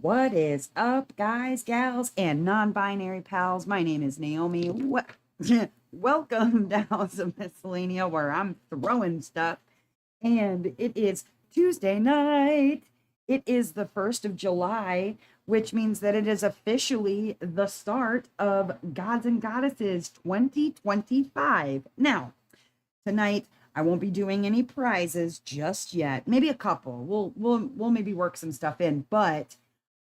What is up, guys, gals, and non-binary pals? My name is Naomi. Welcome to House of Miscellania, where I'm throwing stuff. And it is Tuesday night. It is the 1st of July, which means that it is officially the start of Gods and Goddesses 2025. Now, tonight, I won't be doing any prizes just yet. Maybe a couple. We'll maybe work some stuff in, but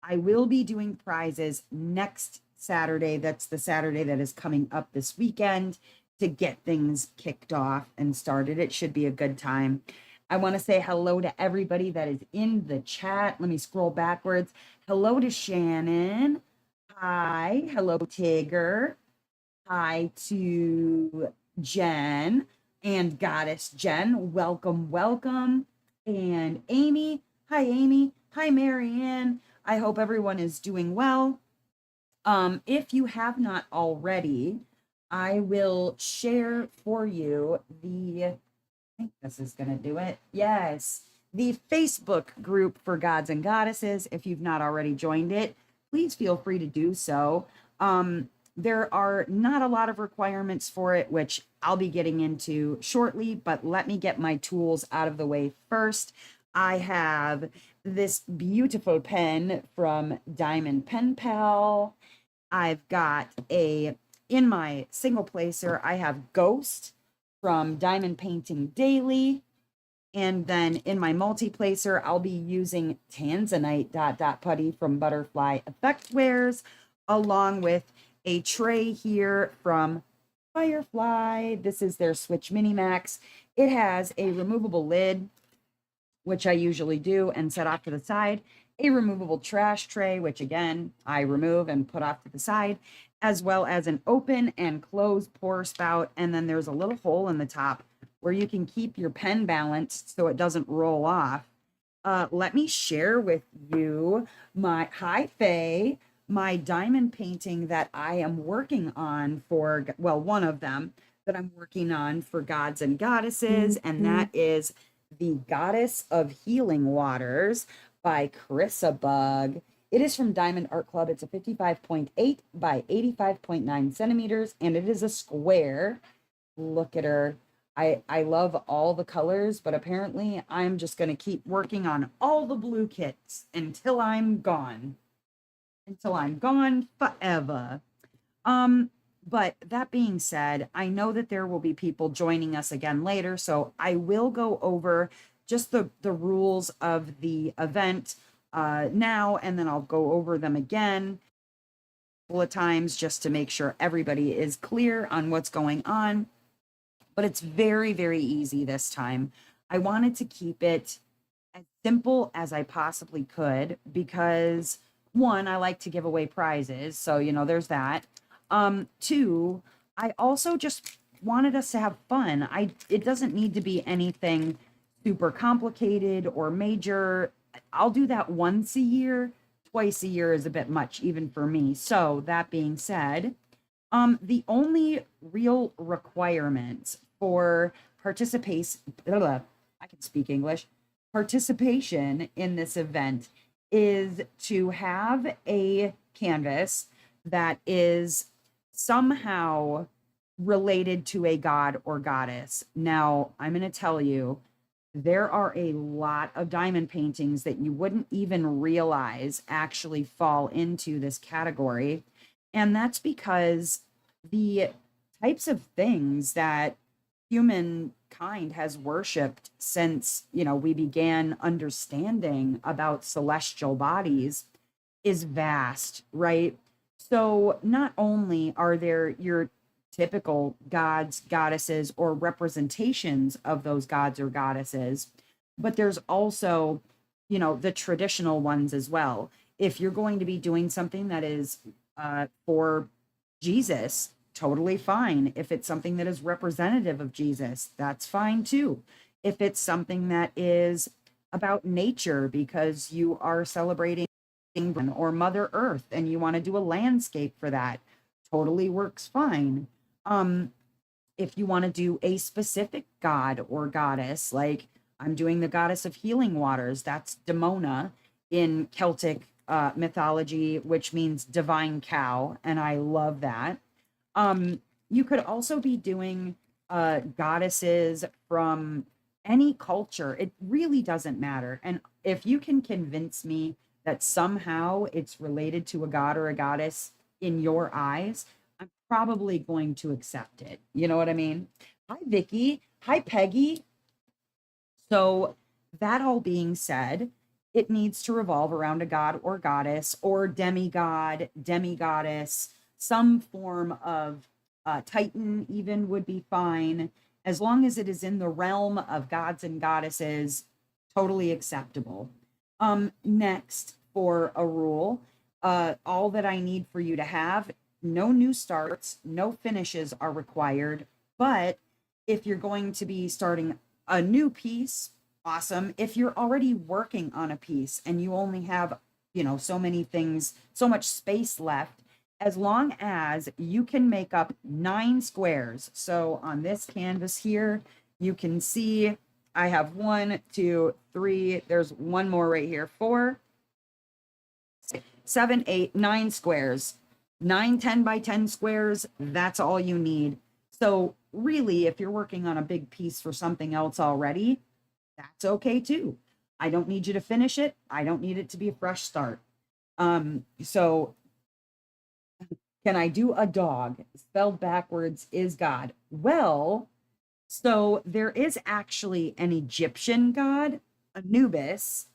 I will be doing prizes next Saturday. That's the Saturday that is coming up this weekend to get things kicked off and started. It should be a good time. I want to say hello to everybody that is in the chat. Let me scroll backwards. Hello to Shannon. Hi. Hello, Tigger. Hi to Jen and Goddess Jen. Welcome, welcome. And Amy. Hi, Amy. Hi, Marianne. I hope everyone is doing well. If you have not already, I will share for you I think this is going to do it. Yes, the Facebook group for Gods and Goddesses. If you've not already joined it, please feel free to do so. There are not a lot of requirements for it, which I'll be getting into shortly, but let me get my tools out of the way first. I have this beautiful pen from Diamond Pen Pal. I've got in my single placer, I have Ghost from Diamond Painting Daily. And then in my multi-placer, I'll be using Tanzanite Putty from Butterfly Effectwares, along with a tray here from Firefly. This is their Switch Mini Max. It has a removable lid, which I usually do and set off to the side, a removable trash tray, which again, I remove and put off to the side, as well as an open and closed pour spout. And then there's a little hole in the top where you can keep your pen balanced so it doesn't roll off. Let me share with you hi Faye, my diamond painting that I am working on for, well, one of them that I'm working on for Gods and Goddesses, and that is the Goddess of Healing Waters by Carissa Bug. It is from Diamond Art Club. It's a 55.8 by 85.9 centimeters, and it is a square. Look at her. I love all the colors, but apparently I'm just going to keep working on all the blue kits until I'm gone. Until I'm gone forever. But that being said, I know that there will be people joining us again later, so I will go over just the rules of the event now, and then I'll go over them again a couple of times just to make sure everybody is clear on what's going on. But it's very, very easy this time. I wanted to keep it as simple as I possibly could because, one, I like to give away prizes, so, there's that. Two, I also just wanted us to have fun. It doesn't need to be anything super complicated or major. I'll do that once a year. Twice a year is a bit much, even for me. So that being said, the only real requirements for participation, I can speak English, participation in this event is to have a canvas that is somehow related to a god or goddess. Now, I'm going to tell you, there are a lot of diamond paintings that you wouldn't even realize actually fall into this category. And that's because the types of things that humankind has worshipped since, we began understanding about celestial bodies is vast, right? So not only are there your typical gods, goddesses, or representations of those gods or goddesses, but there's also, the traditional ones as well. If you're going to be doing something that is for Jesus, totally fine. If it's something that is representative of Jesus, that's fine too. If it's something that is about nature because you are celebrating or Mother Earth and you want to do a landscape for that, totally works fine. If you want to do a specific god or goddess, like I'm doing the Goddess of Healing Waters, that's Demona in Celtic mythology, which means divine cow, and I love that. You could also be doing goddesses from any culture. It really doesn't matter. And if you can convince me that somehow it's related to a god or a goddess in your eyes, I'm probably going to accept it. You know what I mean? Hi, Vicky. Hi, Peggy. So, that all being said, it needs to revolve around a god or goddess or demigod, demigoddess, some form of titan, even would be fine. As long as it is in the realm of gods and goddesses, totally acceptable. Next, for a rule, all that I need for you to have, no new starts, no finishes are required. But if you're going to be starting a new piece, awesome. If you're already working on a piece and you only have, so many things, so much space left, as long as you can make up 9 squares. So on this canvas here, you can see I have 1, 2, 3. There's one more right here. 4, 6, 7, 8, 9 squares. 9, 10 by 10 squares. That's all you need. So really, if you're working on a big piece for something else already, that's okay too. I don't need you to finish it. I don't need it to be a fresh start. So can I do a dog? Spelled backwards is God. Well, so there is actually an Egyptian god, Anubis,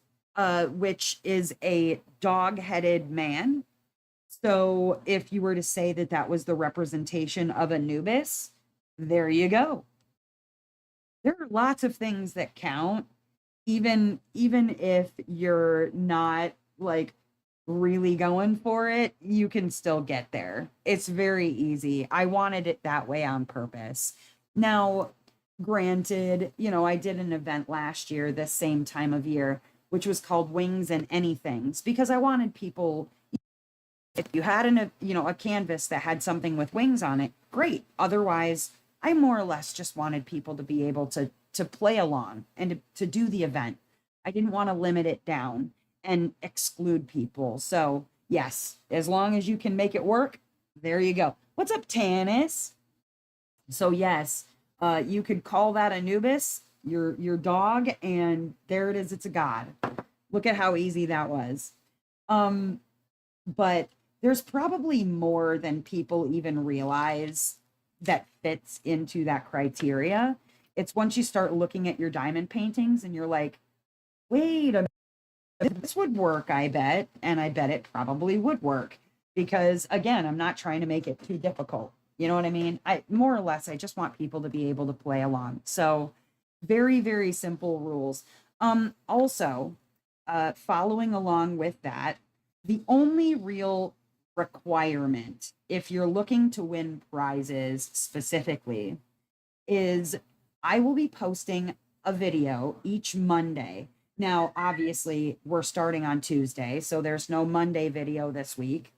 which is a dog-headed man. So if you were to say that that was the representation of Anubis, there you go. There are lots of things that count, even if you're not like really going for it, you can still get there. It's very easy. I wanted it that way on purpose. Now, granted, I did an event last year, this same time of year, which was called Wings and Anythings, because I wanted people, if you had a canvas that had something with wings on it, great. Otherwise, I more or less just wanted people to be able to play along and to do the event. I didn't want to limit it down and exclude people. So yes, as long as you can make it work, there you go. What's up, Tanis? So yes, you could call that Anubis, your dog, and there it is. It's a god. Look at how easy that was. But there's probably more than people even realize that fits into that criteria. It's once you start looking at your diamond paintings and you're like, wait a minute, this would work, I bet. And I bet it probably would work because, again, I'm not trying to make it too difficult. You know what I mean? I more or less, I just want people to be able to play along. So very, very simple rules. Also, following along with that, the only real requirement, if you're looking to win prizes specifically, is I will be posting a video each Monday. Now, obviously, we're starting on Tuesday, so there's no Monday video this week.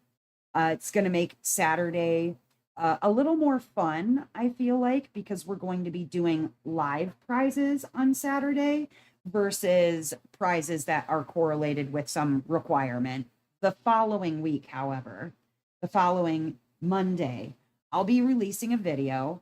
It's going to make Saturday a little more fun, I feel like, because we're going to be doing live prizes on Saturday versus prizes that are correlated with some requirement. The following week, however, the following Monday, I'll be releasing a video.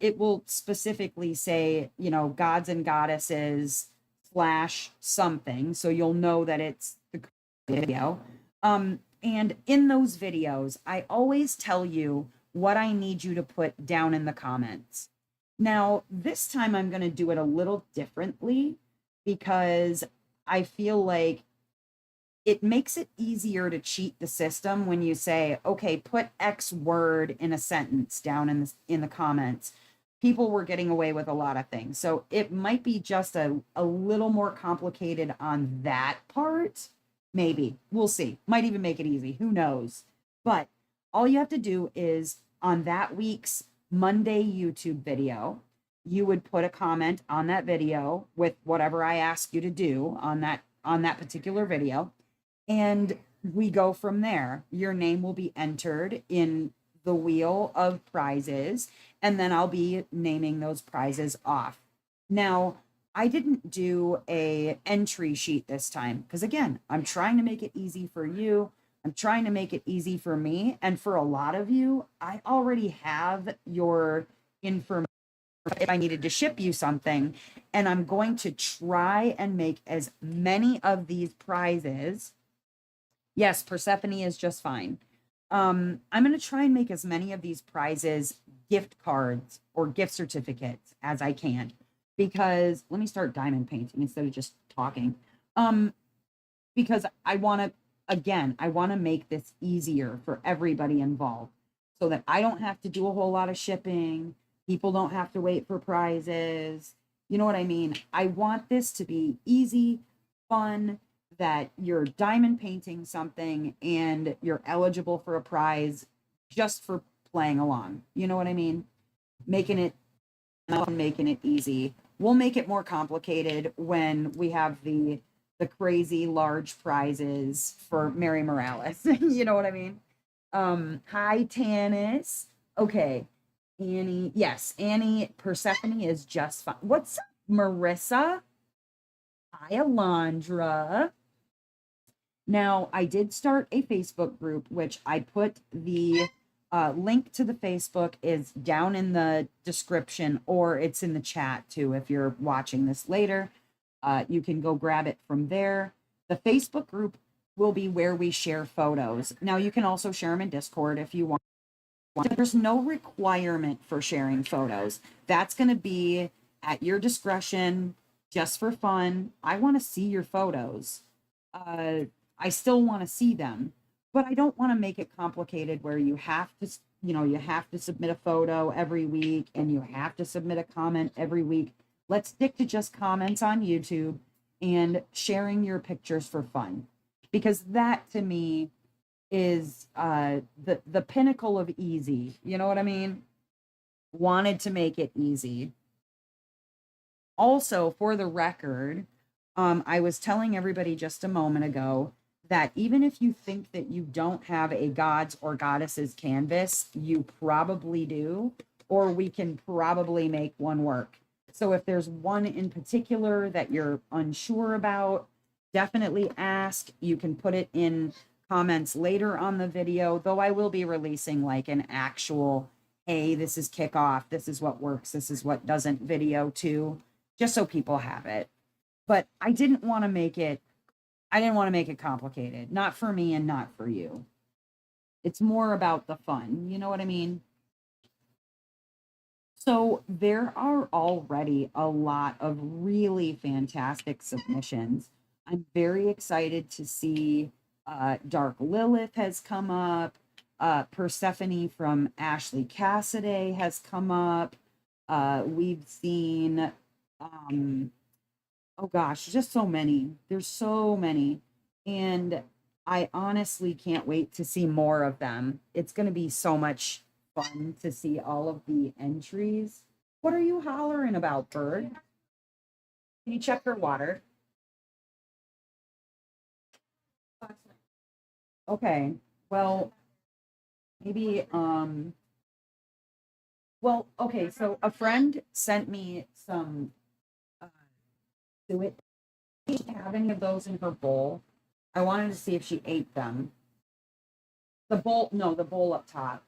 It will specifically say, gods and goddesses / something. So you'll know that it's the video. And in those videos, I always tell you what I need you to put down in the comments. Now, this time I'm going to do it a little differently because I feel like it makes it easier to cheat the system when you say, okay, put X word in a sentence down in the comments. People were getting away with a lot of things. So it might be just a little more complicated on that part. Maybe. We'll see. Might even make it easy. Who knows? But all you have to do is on that week's Monday YouTube video, you would put a comment on that video with whatever I ask you to do on that particular video. And we go from there. Your name will be entered in the wheel of prizes, and then I'll be naming those prizes off. Now, I didn't do a entry sheet this time because again, I'm trying to make it easy for you. I'm trying to make it easy for me. And for a lot of you, I already have your information if I needed to ship you something. And I'm going to try and make as many of these prizes. Yes, Persephone is just fine. I'm going to try and make as many of these prizes gift cards or gift certificates as I can because let me start diamond painting instead of just talking. Um, because I want to, again, I want to make this easier for everybody involved so that I don't have to do a whole lot of shipping. People don't have to wait for prizes. You know what I mean? I want this to be easy, fun, that you're diamond painting something and you're eligible for a prize just for playing along. You know what I mean? Making it making it easy. We'll make it more complicated when we have the crazy large prizes for Mary Morales. You know what I mean? Hi Tanis. Okay. Annie. Yes, Annie Persephone is just fine. What's up, Marissa? Hi, Alondra. Now, I did start a Facebook group, which I put the link to the Facebook is down in the description or it's in the chat too. If you're watching this later, you can go grab it from there. The Facebook group will be where we share photos. Now, you can also share them in Discord if you want. There's no requirement for sharing photos. That's going to be at your discretion, just for fun. I want to see your photos. I still want to see them, but I don't want to make it complicated where you have to, you have to submit a photo every week and you have to submit a comment every week. Let's stick to just comments on YouTube and sharing your pictures for fun, because that to me is the pinnacle of easy. You know what I mean? Wanted to make it easy. Also, for the record, I was telling everybody just a moment ago that even if you think that you don't have a gods or goddesses canvas, you probably do, or we can probably make one work. So if there's one in particular that you're unsure about, definitely ask. You can put it in comments later on the video, though I will be releasing like an actual, hey, this is kickoff, this is what works, this is what doesn't video too, just so people have it. But I didn't want to make it complicated, not for me and not for you. It's more about the fun, you know what I mean? So there are already a lot of really fantastic submissions. I'm very excited to see Dark Lilith has come up. Persephone from Ashley Cassidy has come up. We've seen, oh gosh, just so many. There's so many. And I honestly can't wait to see more of them. It's going to be so much fun to see all of the entries. What are you hollering about, bird? Can you check her water? Okay. Well, maybe well, okay, so a friend sent me some suet. Did she have any of those in her bowl? I wanted to see if she ate them. The bowl, no, the bowl up top.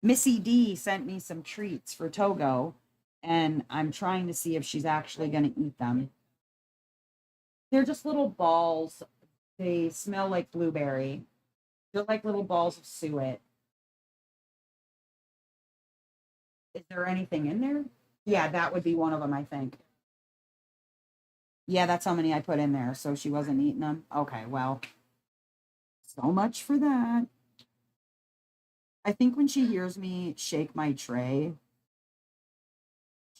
Missy D sent me some treats for Togo, and I'm trying to see if she's actually going to eat them. They're just little balls. They smell like blueberry. They're like little balls of suet. Is there anything in there? Yeah, that would be one of them, I think. Yeah, that's how many I put in there. So she wasn't eating them. Okay, well, so much for that. I think when she hears me shake my tray,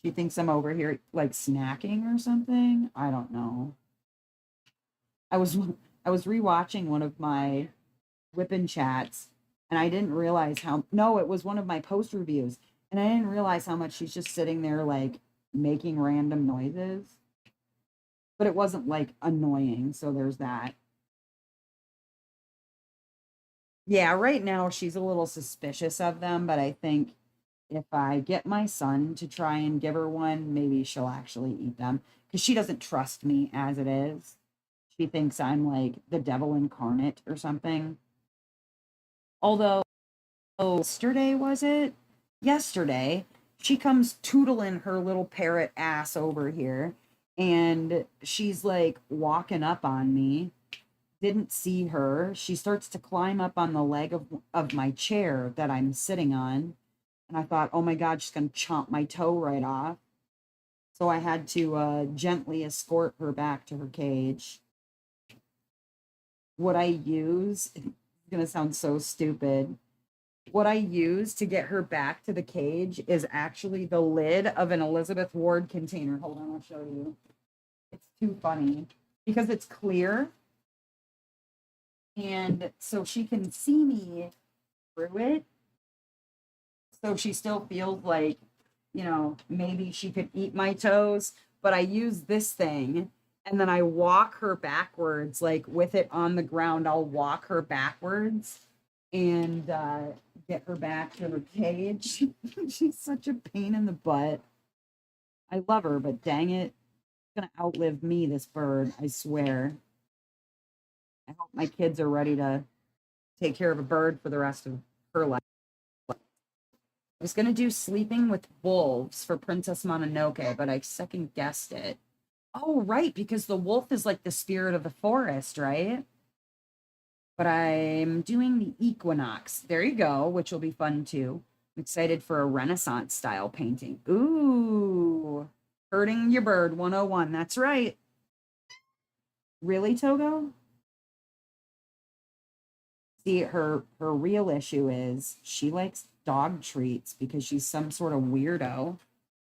she thinks I'm over here like snacking or something. I don't know. I was I was rewatching one of my whipping chats and I didn't realize how no, it was one of my post reviews and I didn't realize how much she's just sitting there like making random noises. But it wasn't like annoying, so there's that. Yeah, right now she's a little suspicious of them, but I think if I get my son to try and give her one, maybe she'll actually eat them because she doesn't trust me as it is. She thinks I'm like the devil incarnate or something. Although, yesterday was it? Yesterday, she comes tootling her little parrot ass over here and she's like walking up on me. Didn't see her. She starts to climb up on the leg of my chair that I'm sitting on. And I thought, oh my God, she's going to chomp my toe right off. So I had to gently escort her back to her cage. What I use, it's going to sound so stupid. What I use to get her back to the cage is actually the lid of an Elizabeth Ward container. Hold on, I'll show you. It's too funny because it's clear. And so she can see me through it. So she still feels like, maybe she could eat my toes, but I use this thing and then I walk her backwards, like with it on the ground. I'll walk her backwards and get her back to her cage. She's such a pain in the butt. I love her, but dang it, it's gonna outlive me, this bird, I swear. I hope my kids are ready to take care of a bird for the rest of her life. I was gonna do Sleeping with Wolves for Princess Mononoke, but I second guessed it. Oh, right, because the wolf is like the spirit of the forest, right? But I'm doing the equinox. There you go, which will be fun too. I'm excited for a Renaissance style painting. Ooh, hurting your bird 101. That's right. Really, Togo? See, her real issue is she likes dog treats because she's some sort of weirdo.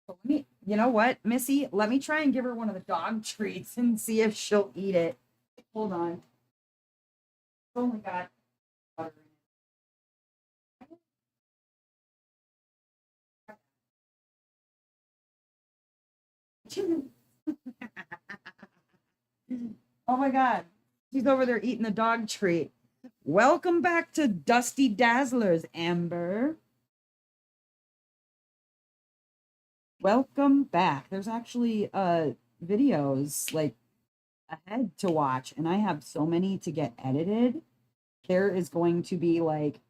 So you know what, Missy? Let me try and give her one of the dog treats and see if she'll eat it. Hold on. It's only got butter in it. Oh my God. She's over there eating the dog treat. Welcome back to Dusty Dazzlers, Amber. Welcome back. There's actually videos like ahead to watch, and I have so many to get edited. There is going to be like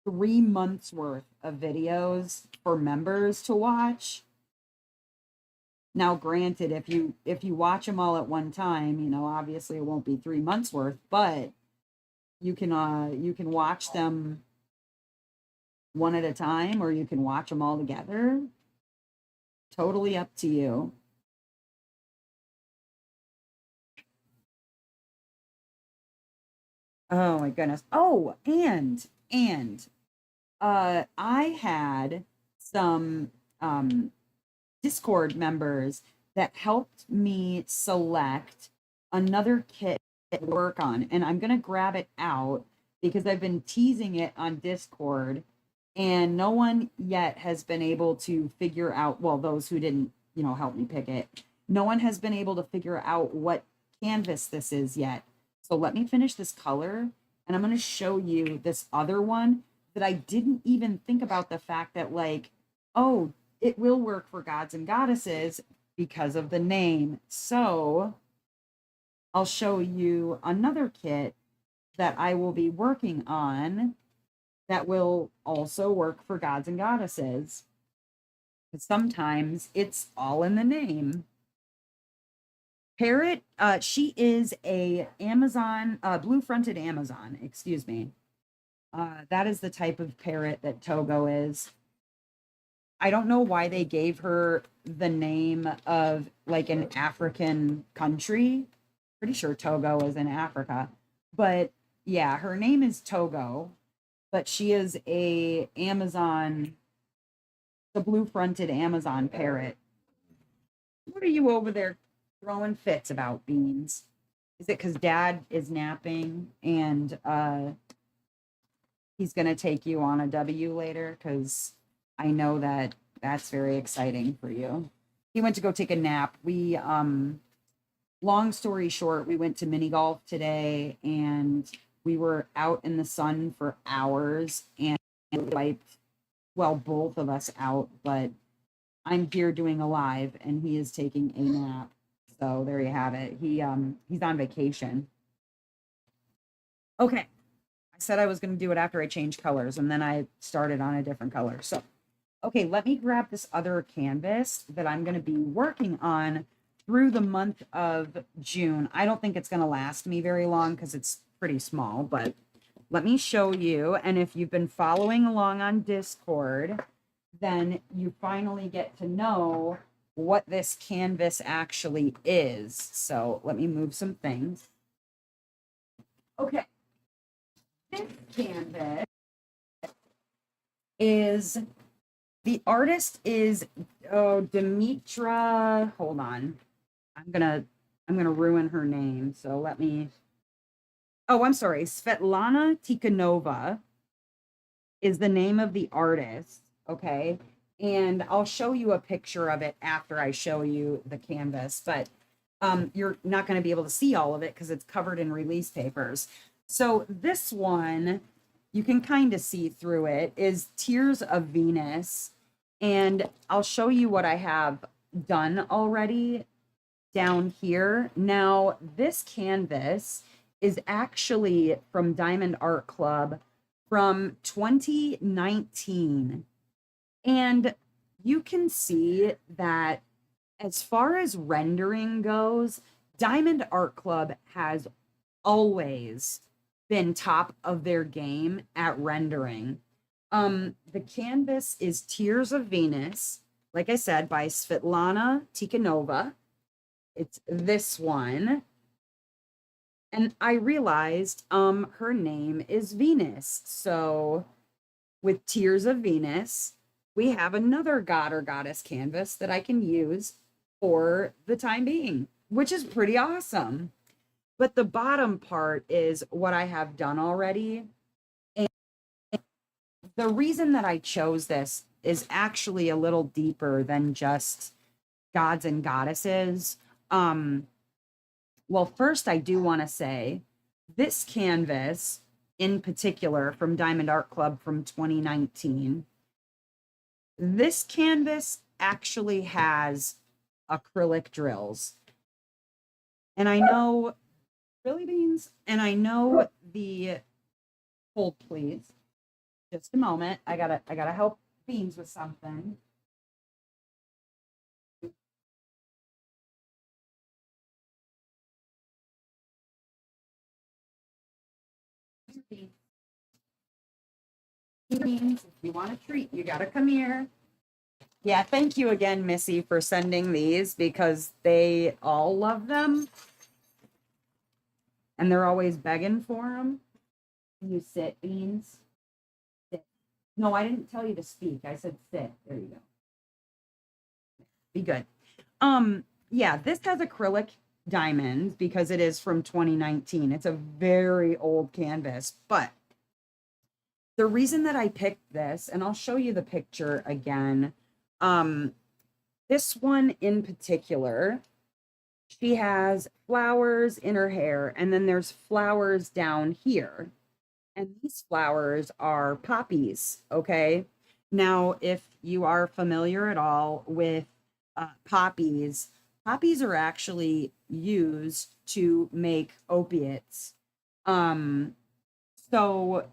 3 months worth of videos for members to watch. Now, granted, if you watch them all at one time, obviously it won't be 3 months worth, but you can watch them one at a time, or you can watch them all together. Totally up to you. Oh my goodness. Oh, and I had some Discord members that helped me select another kit to work on, and I'm gonna grab it out because I've been teasing it on Discord, and no one yet has been able to figure out, well, those who didn't, help me pick it, no one has been able to figure out what canvas this is yet. So let me finish this color, and I'm going to show you this other one that I didn't even think about, the fact that, like, oh, it will work for gods and goddesses because of the name. So I'll show you another kit that I will be working on that will also work for gods and goddesses. Sometimes it's all in the name. Parrot, she is a Amazon, blue-fronted Amazon, excuse me. That is the type of parrot that Togo is. I don't know why they gave her the name of like an African country. Pretty sure Togo is in Africa. But yeah, her name is Togo, but she is a Amazon, the blue-fronted Amazon parrot. What are you over there throwing fits about, Beans? Is it because Dad is napping and he's gonna take you on a W later? Because I know that that's very exciting for you. He went to go take a nap. We long story short, we went to mini golf today and we were out in the sun for hours and wiped well, both of us out, but I'm here doing a live and he is taking a nap. So there you have it. He's on vacation. Okay. I said I was going to do it after I changed colors and then I started on a different color. So, okay, let me grab this other canvas that I'm going to be working on through the month of June. I don't think it's going to last me very long because it's pretty small, but let me show you. And if you've been following along on Discord, then you finally get to know what this canvas actually is. So let me move some things. Okay. This canvas is, the artist is, oh, Dimitra, hold on. I'm gonna ruin her name. So let me, oh, I'm sorry. Svetlana Tikhanova is the name of the artist. Okay. And I'll show you a picture of it after I show you the canvas, but you're not going to be able to see all of it because it's covered in release papers. So this one, you can kind of see through it, is Tears of Venus. And I'll show you what I have done already down here. Now, this canvas is actually from Diamond Art Club from 2019. And you can see that as far as rendering goes, Diamond Art Club has always been top of their game at rendering. The canvas is Tears of Venus, like I said, by Svetlana Tikhanova. It's this one. And I realized her name is Venus. So with Tears of Venus, we have another god or goddess canvas that I can use for the time being, which is pretty awesome. But the bottom part is what I have done already. And the reason that I chose this is actually a little deeper than just gods and goddesses. Well, first, I do want to say this canvas in particular from Diamond Art Club from 2019, this canvas actually has acrylic drills. And I know, really beans, and I know the, hold please, just a moment. I gotta help Beans with something. Beans, if you want a treat, you gotta come here. Yeah, thank you again, Missy, for sending these because they all love them. And they're always begging for them. Can you sit, Beans? Sit. No, I didn't tell you to speak. I said sit. There you go. Be good. Yeah, this has acrylic diamonds because it is from 2019. It's a very old canvas, but the reason that I picked this, and I'll show you the picture again. This one in particular, she has flowers in her hair, and then there's flowers down here. And these flowers are poppies, okay? Now, if you are familiar at all with poppies, poppies are actually used to make opiates. So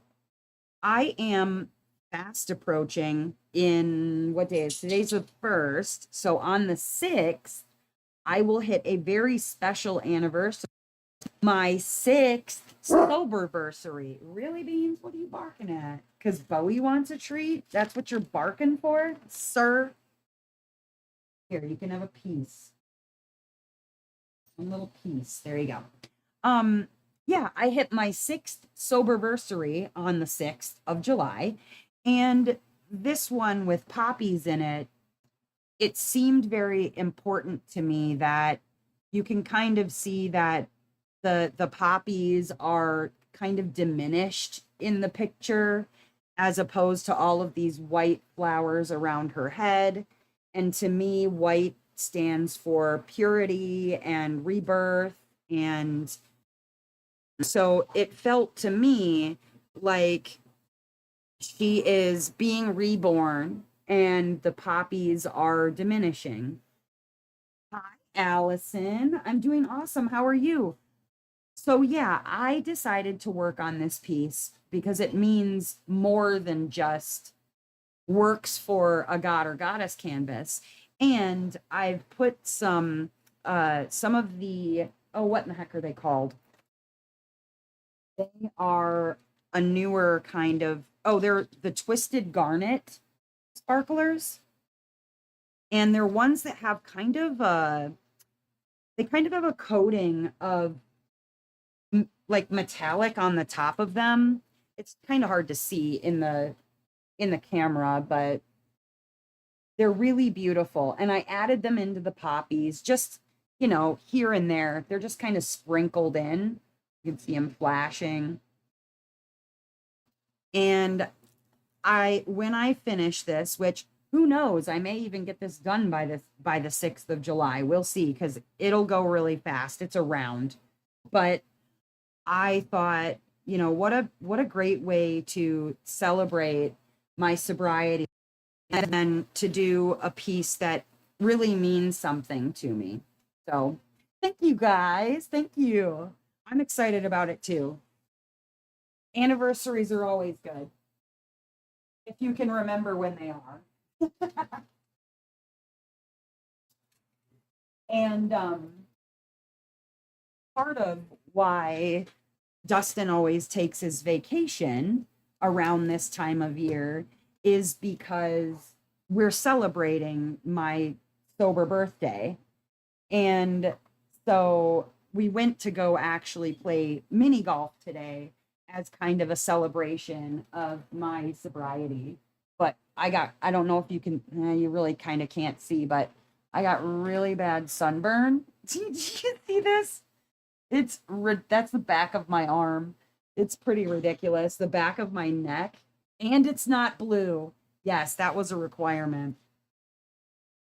I am fast approaching in what day is today's the 1st. So on the 6th, I will hit a very special anniversary. My 6th soberversary. Really, Beans? What are you barking at? Because Bowie wants a treat? That's what you're barking for, sir? Here, you can have a piece. A little piece. There you go. Yeah, I hit my 6th soberversary on the 6th of July. And this one with poppies in it, it seemed very important to me that you can kind of see that the poppies are kind of diminished in the picture as opposed to all of these white flowers around her head. And to me, white stands for purity and rebirth. And so it felt to me like She is being reborn and the poppies are diminishing. Hi, Allison. I'm doing awesome. How are you? So, yeah, I decided to work on this piece because it means more than just works for a god or goddess canvas. And I've put some of the, oh, what in the heck are they called? They are a newer kind of, oh, they're the twisted garnet sparklers. And they're ones that have kind of a, they kind of have a coating of like metallic on the top of them. It's kind of hard to see in the camera, but they're really beautiful. And I added them into the poppies just, here and there. They're just kind of sprinkled in. You can see them flashing. And when I finish this, which who knows, I may even get this done by the 6th of July. We'll see, because it'll go really fast. It's a round. But I thought, what a great way to celebrate my sobriety and then to do a piece that really means something to me. So thank you guys. Thank you. I'm excited about it too. Anniversaries are always good if you can remember when they are. And part of why Dustin always takes his vacation around this time of year is because we're celebrating my sober birthday. And so we went to go actually play mini golf today as kind of a celebration of my sobriety. But I don't know if you can, you really kind of can't see, but I got really bad sunburn. Did you see this? That's the back of my arm. It's pretty ridiculous. The back of my neck, and it's not blue. Yes, that was a requirement.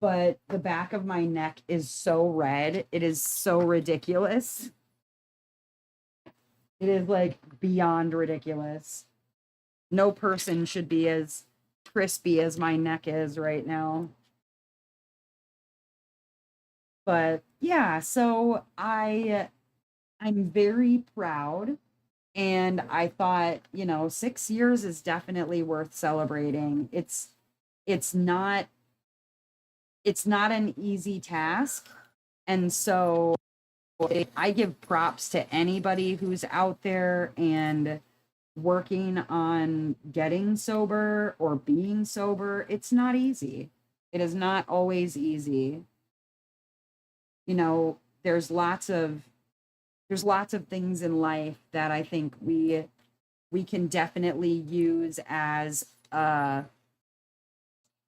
But the back of my neck is so red. It is so ridiculous. It is like beyond ridiculous. No person should be as crispy as my neck is right now. But yeah, so I'm very proud. And I thought, 6 years is definitely worth celebrating. It's not it's not an easy task. And so I give props to anybody who's out there and working on getting sober or being sober. It's not easy. It is not always easy. There's lots of things in life that I think we can definitely use as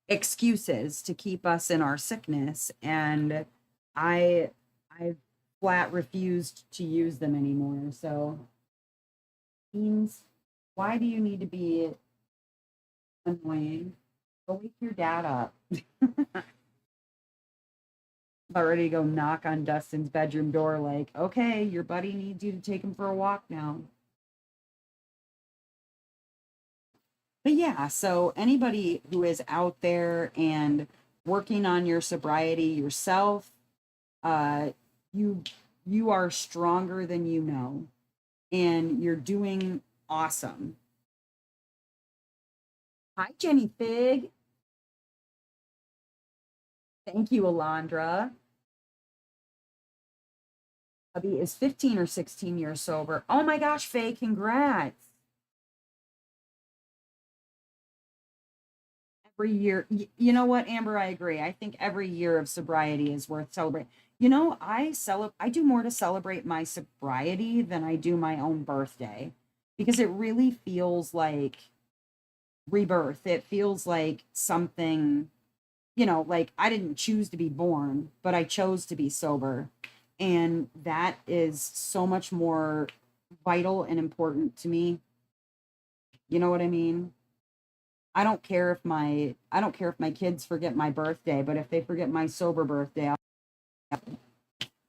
excuses to keep us in our sickness, and I flat refused to use them anymore. So, means why do you need to be annoying? Go wake your dad up. About ready to go knock on Dustin's bedroom door, like, okay, your buddy needs you to take him for a walk now. But yeah, so anybody who is out there and working on your sobriety yourself, uh, you you are stronger than you know, and you're doing awesome. Hi, Jenny Fig. Thank you, Alondra. Hubby is 15 or 16 years sober. Oh my gosh, Faye, congrats. Every year, you know what, Amber, I agree. I think every year of sobriety is worth celebrating. I do more to celebrate my sobriety than I do my own birthday because it really feels like rebirth. It feels like something, like I didn't choose to be born, but I chose to be sober. And that is so much more vital and important to me. You know what I mean? I don't care if my kids forget my birthday, but if they forget my sober birthday,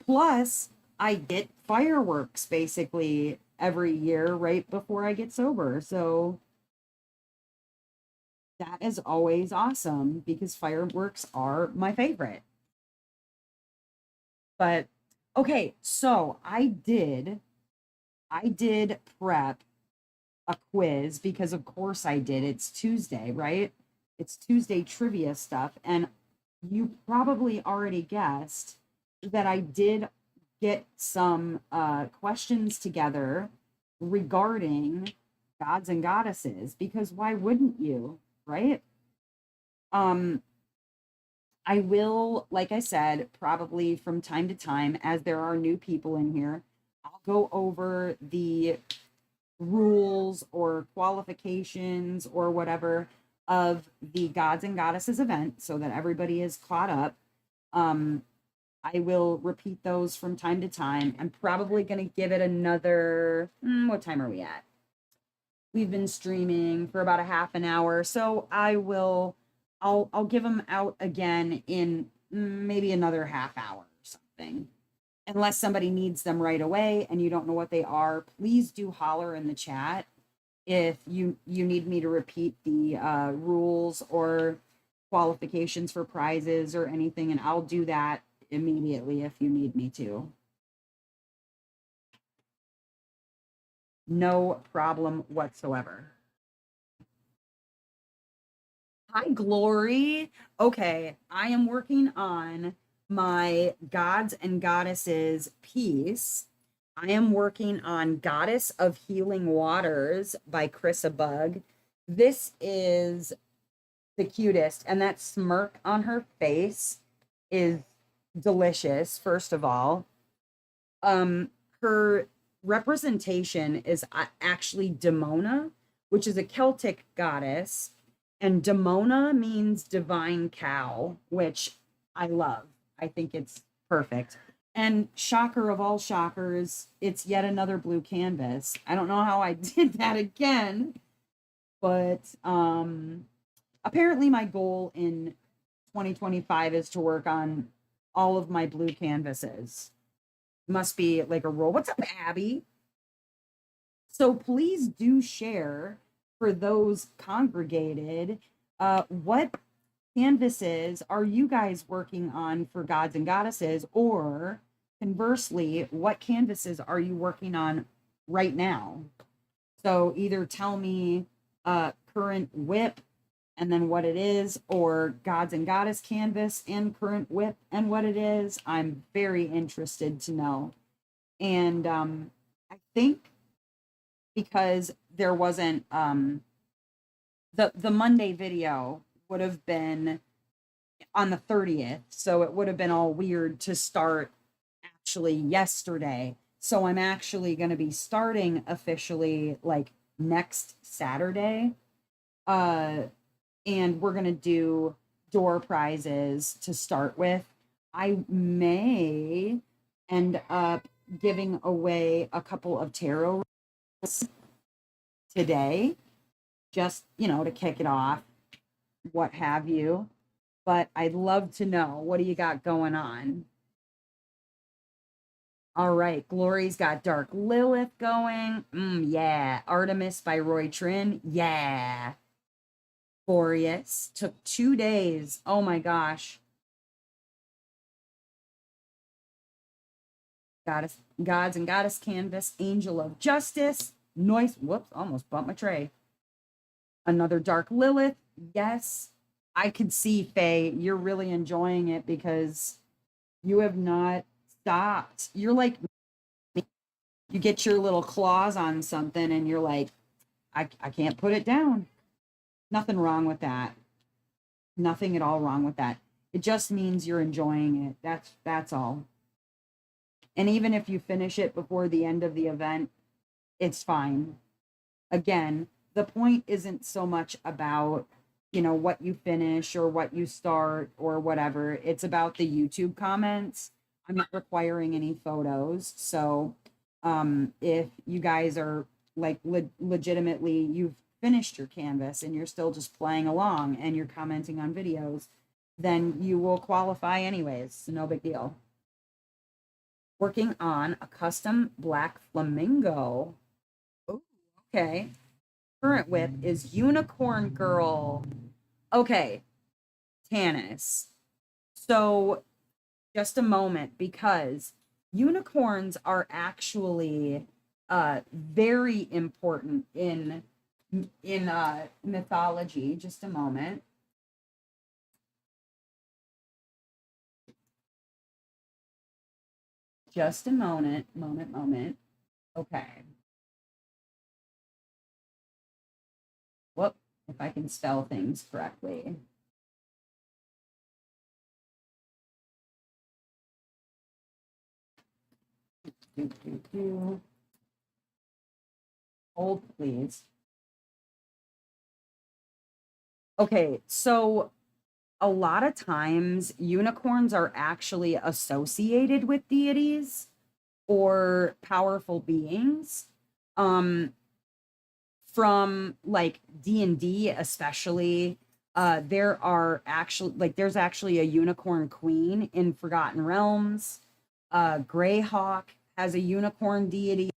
plus I get fireworks basically every year right before I get sober. So that is always awesome because fireworks are my favorite. But okay, so I did prep a quiz because of course I did. It's Tuesday, right? It's Tuesday trivia stuff. And you probably already guessed that I did get some questions together regarding gods and goddesses because why wouldn't you, right? Um, I will, like I said, probably from time to time, as there are new people in here, I'll go over the rules or qualifications or whatever of the gods and goddesses event so that everybody is caught up. Um, I will repeat those from time to time. I'm probably going to give it another, what time are we at? We've been streaming for about a half an hour. So I'll give them out again in maybe another half hour or something. Unless somebody needs them right away and you don't know what they are, please do holler in the chat if you need me to repeat the rules or qualifications for prizes or anything, and I'll do that immediately if you need me to. No problem whatsoever. Hi, Glory. Okay, I am working on my Gods and Goddesses piece. I am working on Goddess of Healing Waters by Chrissa Bug. This is the cutest, and that smirk on her face is delicious, first of all. Her representation is actually Demona, which is a Celtic goddess, and Demona means divine cow, which I love. I think it's perfect. And shocker of all shockers, it's yet another blue canvas. I don't know how I did that again, but apparently my goal in 2025 is to work on all of my blue canvases. Must be like a rule. What's up, Abby? So please do share for those congregated. What canvases are you guys working on for gods and goddesses? Or conversely, what canvases are you working on right now? So either tell me current whip and then what it is, or gods and goddess canvas and current whip and what it is. I'm very interested to know. And I think because there wasn't the Monday video would have been on the 30th, so it would have been all weird to start actually yesterday. So I'm actually going to be starting officially like next Saturday. And we're going to do door prizes to start with. I may end up giving away a couple of tarot today, just, to kick it off, what have you. But I'd love to know, what do you got going on? All right, Glory's got Dark Lilith going. Yeah. Artemis by Roy Trin. Yeah. Boreas took 2 days. Oh my gosh. Gods and Goddess Canvas, Angel of Justice. Noise. Whoops, almost bumped my tray. Another Dark Lilith. Yes. I could see, Faye, you're really enjoying it because you have not stopped. You're like, you get your little claws on something and you're like, I can't put it down. Nothing wrong with that. Nothing at all wrong with that. It just means you're enjoying it. That's all. And even if you finish it before the end of the event, it's fine. Again, the point isn't so much about, what you finish or what you start or whatever. It's about the YouTube comments. I'm not requiring any photos. So if you guys are like legitimately, you've finished your canvas and you're still just playing along and you're commenting on videos, then you will qualify anyways. No big deal. Working on a custom black flamingo. Oh, okay. Current whip is Unicorn Girl. Okay, Tanis. So just a moment, because unicorns are actually very important in mythology. Just a moment. Just a moment. Okay. Whoop, if I can spell things correctly. Hold, please. Okay, so a lot of times unicorns are actually associated with deities or powerful beings. Um, from like D&D especially, there's actually a unicorn queen in Forgotten Realms. Greyhawk has a unicorn deity.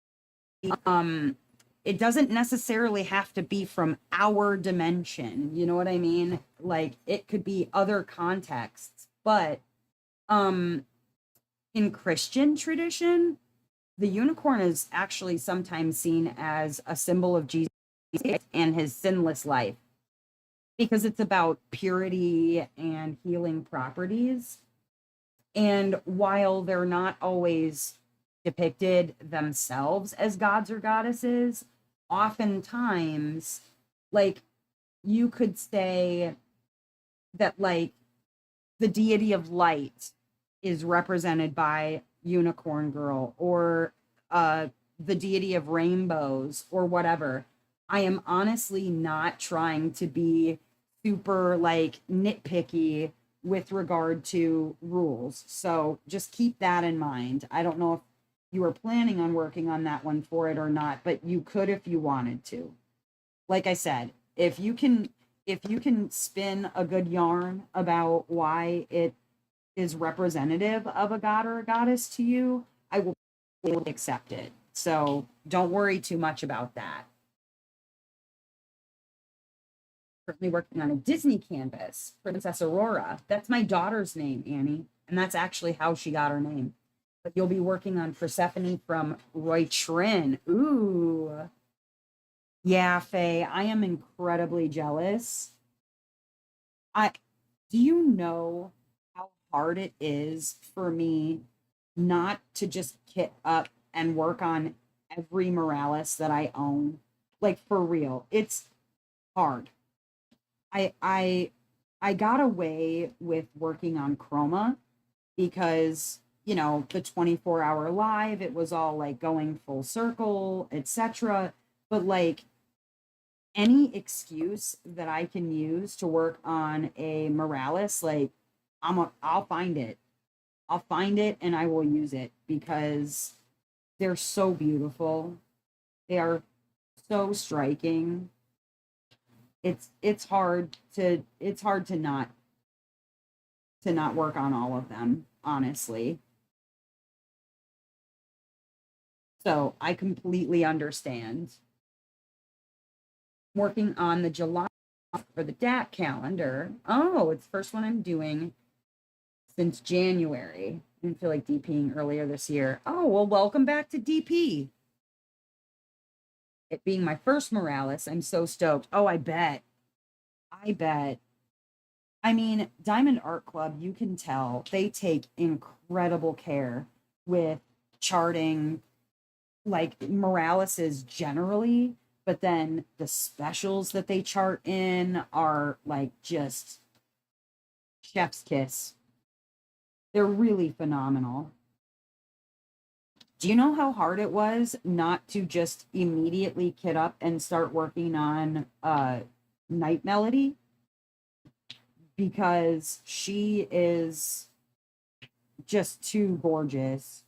Um, it doesn't necessarily have to be from our dimension, you know what I mean? Like it could be other contexts, but um in Christian tradition, the unicorn is actually sometimes seen as a symbol of Jesus and his sinless life because it's about purity and healing properties. And while they're not always depicted themselves as gods or goddesses, oftentimes, like, you could say that, like, the deity of light is represented by Unicorn Girl or the deity of rainbows or whatever. I am honestly not trying to be super like nitpicky with regard to rules. So just keep that in mind. I don't know if you were planning on working on that one for it or not, but you could if you wanted to. Like I said, if you can spin a good yarn about why it is representative of a god or a goddess to you, I will accept it. So don't worry too much about that. Currently working on a Disney canvas, Princess Aurora. That's my daughter's name, Annie, and that's actually how she got her name. But you'll be working on Persephone from Roy Trin. Ooh. Yeah, Faye, I am incredibly jealous. I Do you know how hard it is for me not to just kit up and work on every Morales that I own? Like for real. It's hard. I I I got away with working on Chroma because, the 24-hour live, it was all like going full circle, etc. But like any excuse that I can use to work on a Morales, like I'll find it. I'll find it and I will use it because they're so beautiful. They are so striking. It's hard to not work on all of them, honestly. So I completely understand. Working on the July for the DAT calendar. Oh, it's the first one I'm doing since January. I didn't feel like DPing earlier this year. Oh, well, welcome back to DP. It being my first Morales, I'm so stoked. Oh, I bet. I bet. I mean, Diamond Art Club, you can tell they take incredible care with charting like Moraleses generally, but then the specials that they chart in are like just chef's kiss. They're really phenomenal. Do you know how hard it was not to just immediately kit up and start working on Night Melody? Because she is just too gorgeous.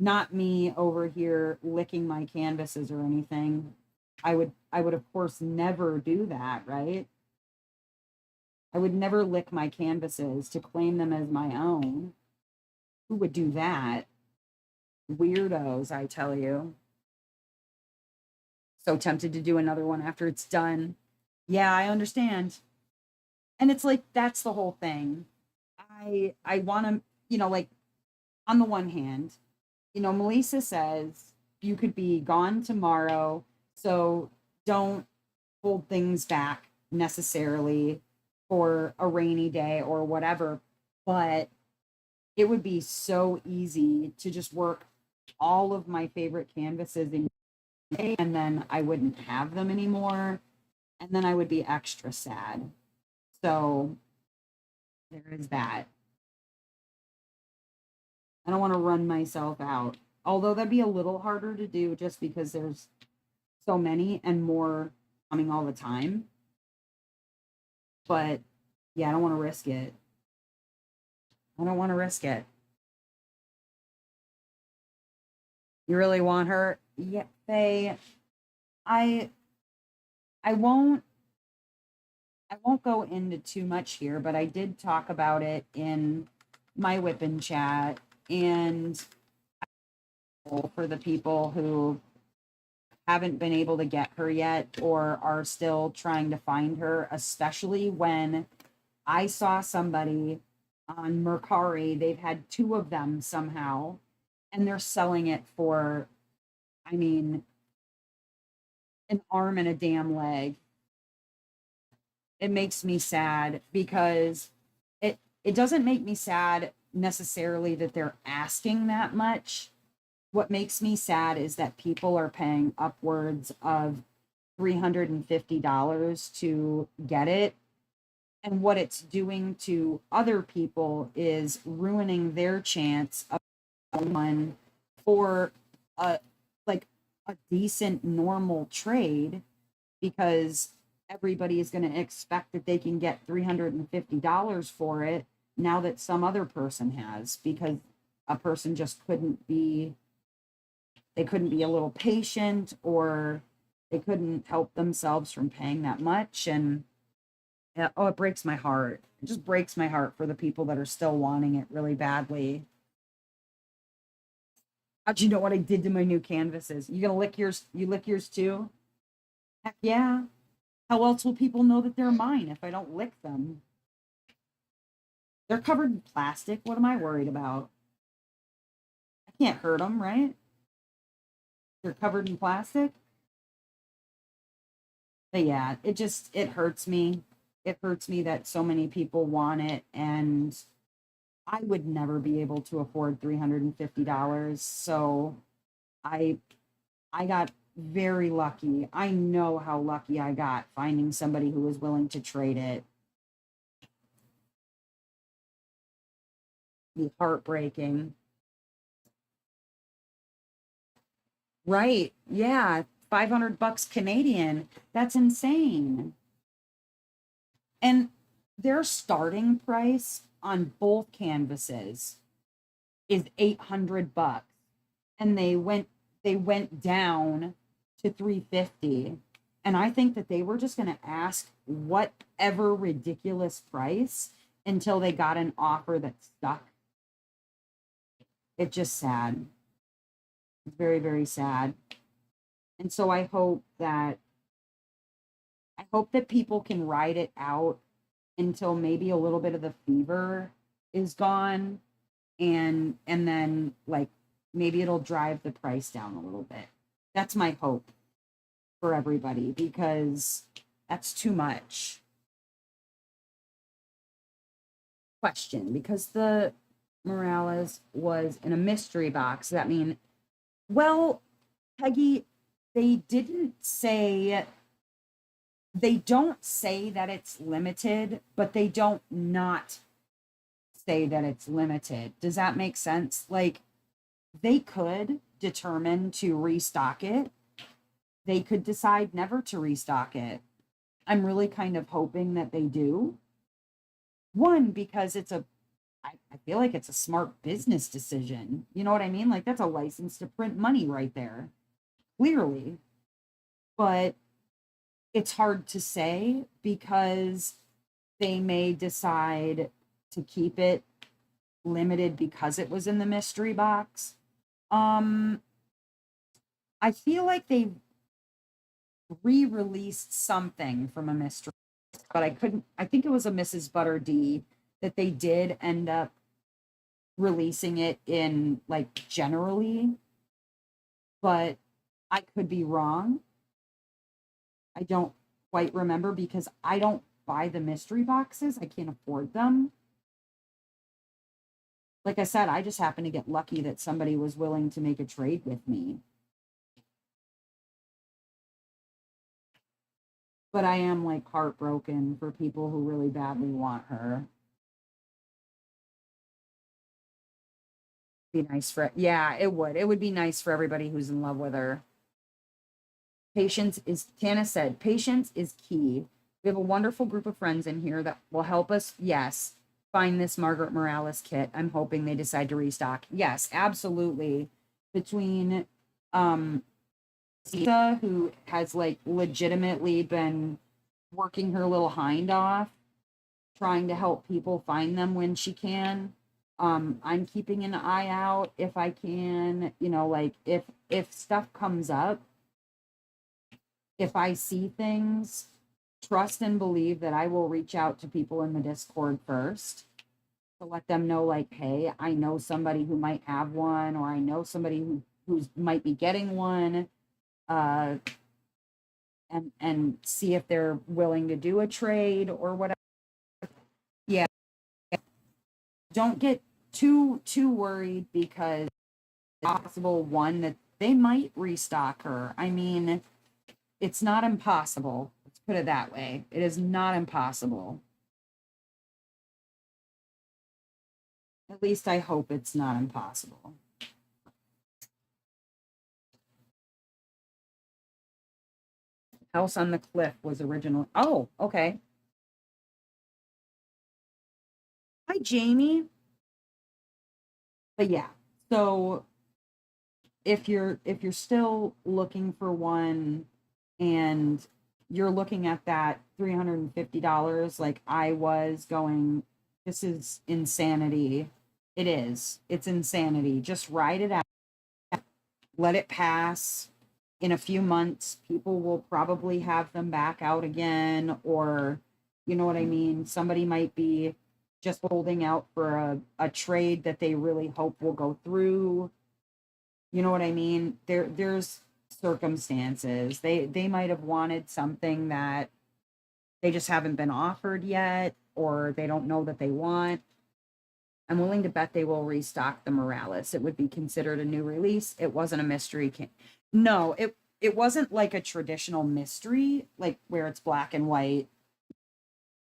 Not me over here licking my canvases or anything. I would of course never do that, right? I would never lick my canvases to claim them as my own. Who would do that? Weirdos, I tell you. So tempted to do another one after it's done. Yeah, I understand. And it's like that's the whole thing. I want to, like on the one hand, Melissa says you could be gone tomorrow, so don't hold things back necessarily for a rainy day or whatever. But it would be so easy to just work all of my favorite canvases in a day, and then I wouldn't have them anymore. And then I would be extra sad. So there is that. I don't want to run myself out. Although that'd be a little harder to do just because there's so many and more coming all the time. But yeah, I don't want to risk it. I don't want to risk it. You really want her? Yeah, Faye. I I won't I won't go into too much here, but I did talk about it in my whipping chat and for the people who haven't been able to get her yet or are still trying to find her, especially when I saw somebody on Mercari, they've had two of them somehow, and they're selling it for, I mean, an arm and a damn leg. It makes me sad because it doesn't make me sad necessarily that they're asking that much. What makes me sad is that people are paying upwards of $350 to get it. And what it's doing to other people is ruining their chance of one for a like a decent normal trade because everybody is going to expect that they can get $350 for it now that some other person has because a person just couldn't be they couldn't be a little patient or they couldn't help themselves from paying that much. And oh, it breaks my heart. It just breaks my heart for the people that are still wanting it really badly. How'd you know what I did to my new canvases? You gonna lick yours? You lick yours too? Heck yeah. How else will people know that they're mine if I don't lick them? They're covered in plastic. What am I worried about? I can't hurt them, right? They're covered in plastic. But yeah, it hurts me. It hurts me that so many people want it and I would never be able to afford $350. So I I got very lucky. I know how lucky I got finding somebody who was willing to trade it. Be heartbreaking. Right. Yeah. 500 bucks Canadian. That's insane. And their starting price on both canvases is 800 bucks. And they went down to 350. And I think that they were just going to ask whatever ridiculous price until they got an offer that stuck. It's just sad. It's very, very sad. And so I hope that people can ride it out until maybe a little bit of the fever is gone and then like maybe it'll drive the price down a little bit. That's my hope for everybody because that's too much. Question because the Morales was in a mystery box. Does that mean, well, Peggy, they didn't say, they don't say that it's limited, but they don't not say that it's limited. Does that make sense? Like, they could determine to restock it, they could decide never to restock it. I'm really kind of hoping that they do. One, because I feel like it's a smart business decision. You know what I mean? Like, that's a license to print money right there, clearly. But it's hard to say because they may decide to keep it limited because it was in the mystery box. Um, I feel like re-released something from a mystery, but I think it was a Mrs. Butter D that they did end up releasing it in like generally, but I could be wrong. I don't quite remember because I don't buy the mystery boxes. I can't afford them. Like I said, I just happened to get lucky that somebody was willing to make a trade with me. But I am like heartbroken for people who really badly want her. Be nice for, yeah, it would. It would be nice for everybody who's in love with her. Patience is, Tana said, patience is key. We have a wonderful group of friends in here that will help us, yes, find this Margaret Morales kit. I'm hoping they decide to restock. Yes, absolutely. Between Sita, who has like legitimately been working her little hind off, trying to help people find them when she can. I'm keeping an eye out if I can, like if stuff comes up, if I see things, trust and believe that I will reach out to people in the Discord first to let them know, like, hey, I know somebody who might have one, or I know somebody who might be getting one, uh, and see if they're willing to do a trade or whatever. Yeah, don't get too worried because it's possible one that they might restock her. I mean, it's not impossible. Let's put it that way. It is not impossible. At least I hope it's not impossible. House on the Cliff was original. Oh, okay. Hi, Jamie. But yeah, so if you're still looking for one and you're looking at that $350 like I was going, this is insanity. It is. It's insanity. Just ride it out. Let it pass. In a few months, people will probably have them back out again, or you know what I mean? Somebody might be just holding out for a trade that they really hope will go through. You know what I mean? There's circumstances. They might have wanted something that they just haven't been offered yet, or they don't know that they want. I'm willing to bet they will restock the Morales. It would be considered a new release. It wasn't a mystery. No, it wasn't like a traditional mystery, like where it's black and white.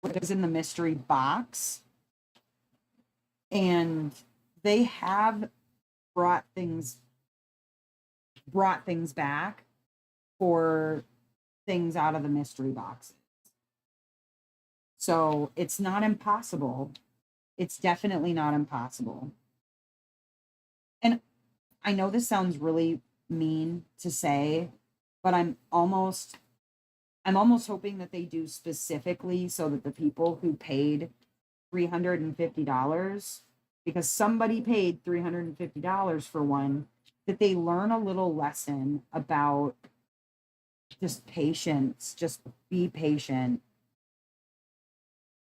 It was in the mystery box, and they have brought things back for things out of the mystery boxes. So it's not impossible. It's definitely not impossible. And I know this sounds really mean to say, but I'm almost hoping that they do specifically so that the people who paid $350, because somebody paid $350 for one, that they learn a little lesson about just patience, just be patient.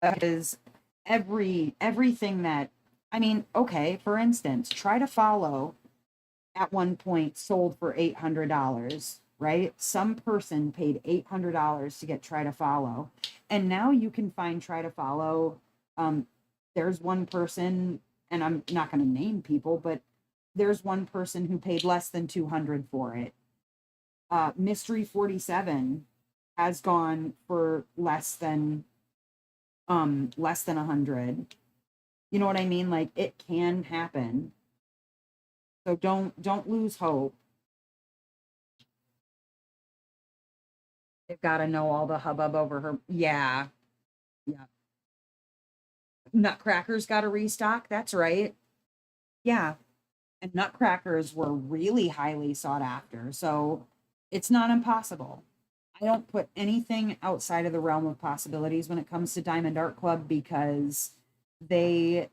Because everything that, I mean, okay, for instance, try to follow at one point sold for $800, right? Some person paid $800 to get try to follow, and now you can find try to follow. There's one person, and I'm not going to name people, but there's one person who paid less than 200 for it. Mystery 47 has gone for less than 100. You know what I mean? Like, it can happen. So don't lose hope. They've got to know all the hubbub over her. Yeah. Yeah. Nutcrackers got to restock. That's right. Yeah. And nutcrackers were really highly sought after. So it's not impossible. I don't put anything outside of the realm of possibilities when it comes to Diamond Art Club, because they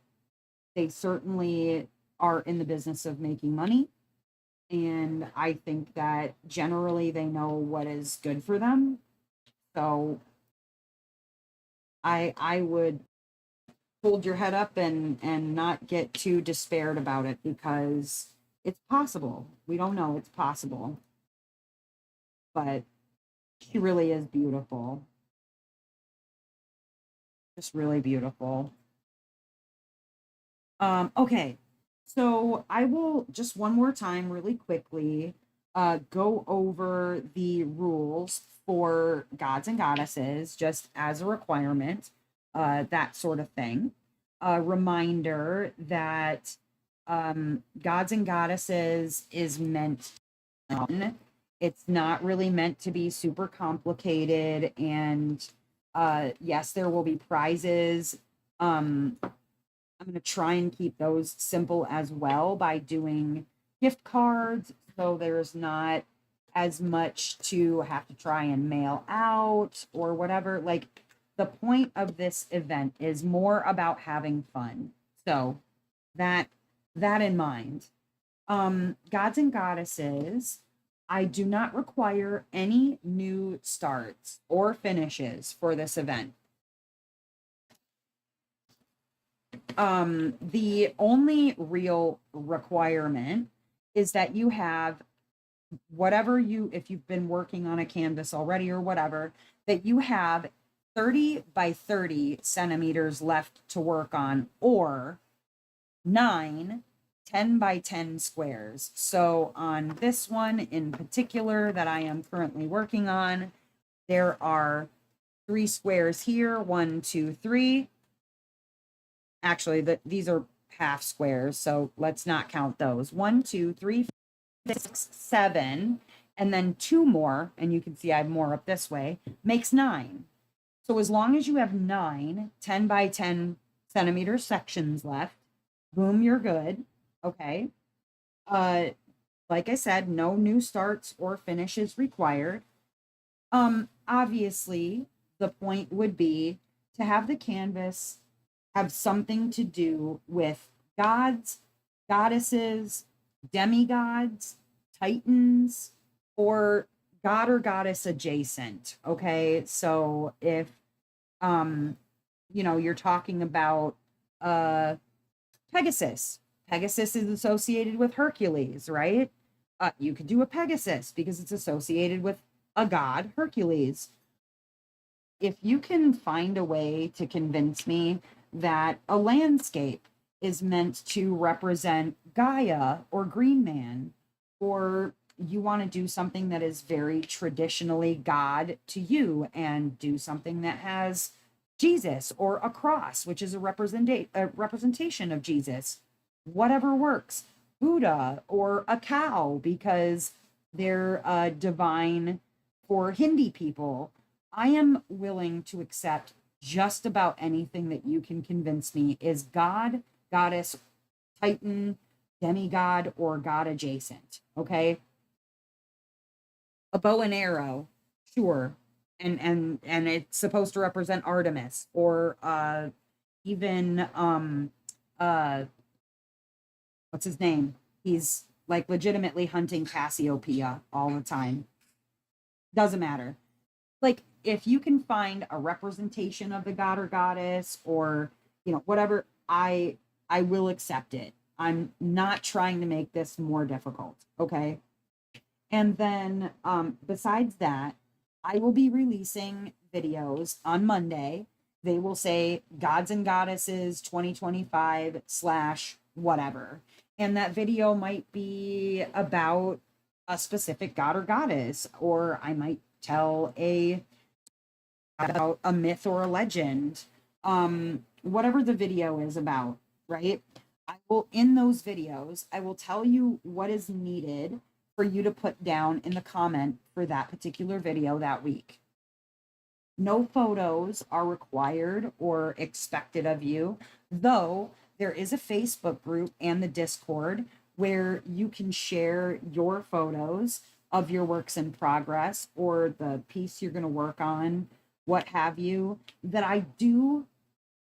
certainly are in the business of making money. And I think that generally they know what is good for them. So I would hold your head up and not get too despaired about it, because it's possible. We don't know, it's possible. But she really is beautiful. Just really beautiful. Okay. So I will just one more time really quickly go over the rules for gods and goddesses just as a requirement, that sort of thing. A reminder that gods and goddesses is meant fun. It's not really meant to be super complicated. And yes, there will be prizes. I'm going to try and keep those simple as well by doing gift cards. So there's not as much to have to try and mail out or whatever. Like, the point of this event is more about having fun. So that that in mind. Gods and goddesses, I do not require any new starts or finishes for this event. The only real requirement is that you have whatever you, if you've been working on a canvas already or whatever, that you have 30 by 30 centimeters left to work on, or 10 by 10 squares. So on this one in particular that I am currently working on, there are 3 squares here, 1, 2, 3. Actually, these are half squares, so let's not count those. 1, 2, 3, 6, 7, and then 2 more, and you can see I have more up this way, makes 9. So as long as you have 9 10 by 10 centimeter sections left, boom, you're good. Okay. Uh, like I said, no new starts or finishes required. Obviously, the point would be to have the canvas have something to do with gods, goddesses, demigods, titans, or god or goddess adjacent. Okay. So if you're talking about uh Pegasus. Pegasus is associated with Hercules, right? You could do a Pegasus because it's associated with a god, Hercules. If you can find a way to convince me that a landscape is meant to represent Gaia or Green Man, or you want to do something that is very traditionally God to you and do something that has Jesus or a cross, which is a representation of Jesus, whatever works. Buddha or a cow because they're divine for Hindi people. I am willing to accept just about anything that you can convince me is God, goddess, titan, demigod, or god adjacent. Okay. A bow and arrow, sure. And it's supposed to represent Artemis, or even uh what's his name? He's like legitimately hunting Cassiopeia all the time. Doesn't matter. Like, if you can find a representation of the god or goddess, or whatever, I will accept it. I'm not trying to make this more difficult. Okay. And then besides that, I will be releasing videos on Monday. They will say gods and goddesses 2025 slash whatever. And that video might be about a specific god or goddess, or I might tell about a myth or a legend. Whatever the video is about, right? I will, in those videos, I will tell you what is needed for you to put down in the comment for that particular video that week. No photos are required or expected of you, though there is a Facebook group and the Discord where you can share your photos of your works in progress or the piece you're going to work on, what have you, that I do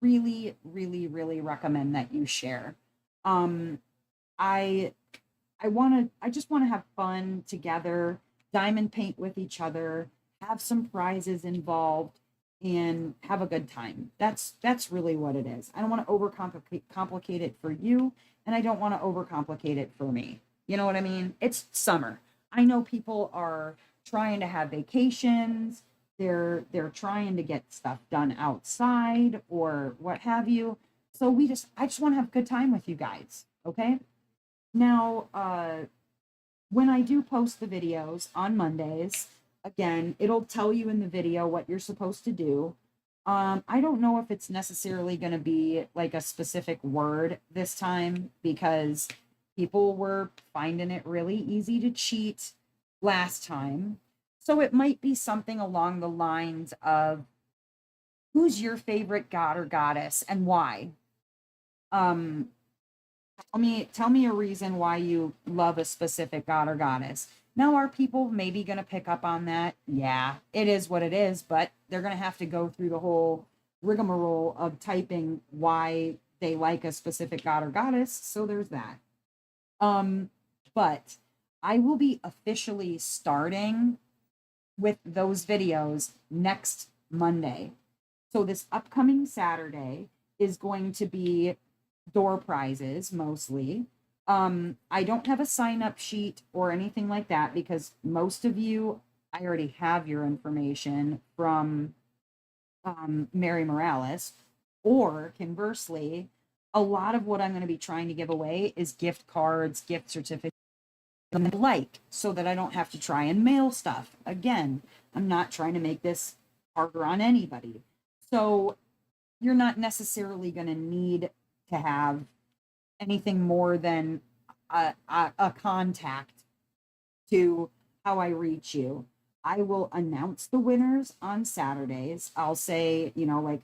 really, really, really recommend that you share. I I just want to have fun together, diamond paint with each other, have some prizes involved, and have a good time. That's really what it is. I don't want to complicate it for you, and I don't want to overcomplicate it for me. You know what I mean? It's summer. I know people are trying to have vacations. They're trying to get stuff done outside or what have you. So I just want to have a good time with you guys. Okay. Now, when I do post the videos on Mondays, again, it'll tell you in the video what you're supposed to do. I don't know if it's necessarily going to be like a specific word this time because people were finding it really easy to cheat last time. So it might be something along the lines of who's your favorite god or goddess and why? Um, tell me a reason why you love a specific god or goddess. Now, are people maybe going to pick up on that? Yeah, it is what it is, but they're going to have to go through the whole rigmarole of typing why they like a specific god or goddess. So there's that. But I will be officially starting with those videos next Monday. So this upcoming Saturday is going to be door prizes mostly. I don't have a sign up sheet or anything like that because most of you, I already have your information from Mary Morales. Or conversely, a lot of what I'm going to be trying to give away is gift cards, gift certificates, and the like, so that I don't have to try and mail stuff. Again, I'm not trying to make this harder on anybody. So you're not necessarily going to need to have anything more than a contact to how I reach you. I will announce the winners on Saturdays. I'll say, you know, like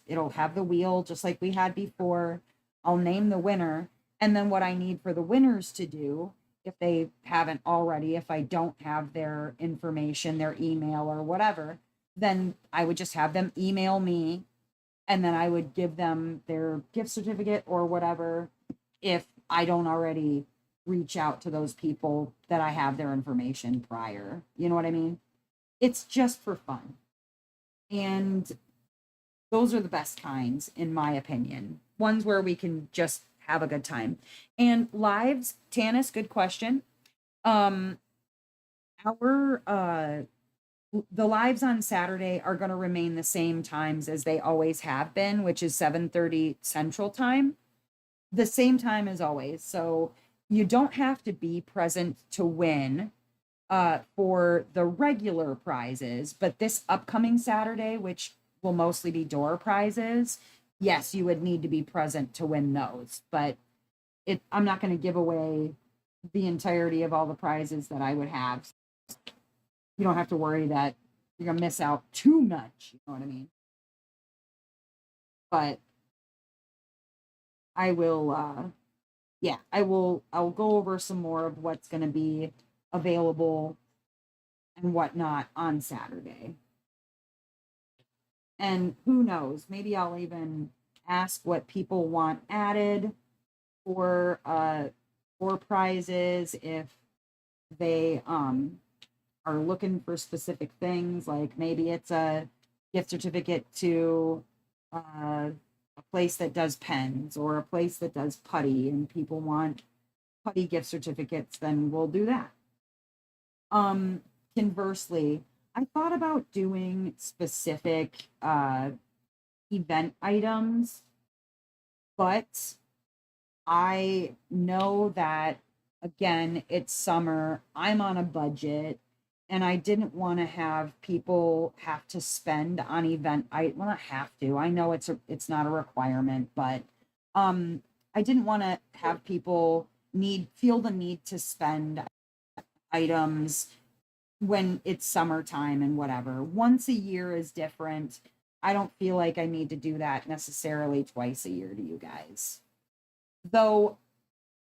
it'll have the wheel just like we had before. I'll name the winner. And then what I need for the winners to do, if they haven't already, if I don't have their information, their email or whatever, then I would just have them email me and then I would give them their gift certificate or whatever if I don't already reach out to those people that I have their information prior. You know what I mean? It's just for fun. And those are the best kinds, in my opinion. Ones where we can just have a good time. And lives, Tanis, good question. Um, our the lives on Saturday are going to remain the same times as they always have been, which is 7:30 Central Time. The same time as always. So you don't have to be present to win for the regular prizes, but this upcoming Saturday, which will mostly be door prizes, yes, you would need to be present to win those. But I'm not going to give away the entirety of all the prizes that I would have. You don't have to worry that you're going to miss out too much. You know what I mean? But I will, yeah, I'll go over some more of what's going to be available and whatnot on Saturday. And who knows, maybe I'll even ask what people want added for prizes if they are looking for specific things, like maybe it's a gift certificate to a place that does pens or a place that does putty and people want putty gift certificates, then we'll do that. Conversely, I thought about doing specific event items, but I know that again, it's summer, I'm on a budget, and I didn't want to have people have to spend on well, not have to. I know it's not a requirement, but I didn't want to have people feel the need to spend items when it's summertime and whatever. Once a year is different. I don't feel like I need to do that necessarily twice a year to you guys. Though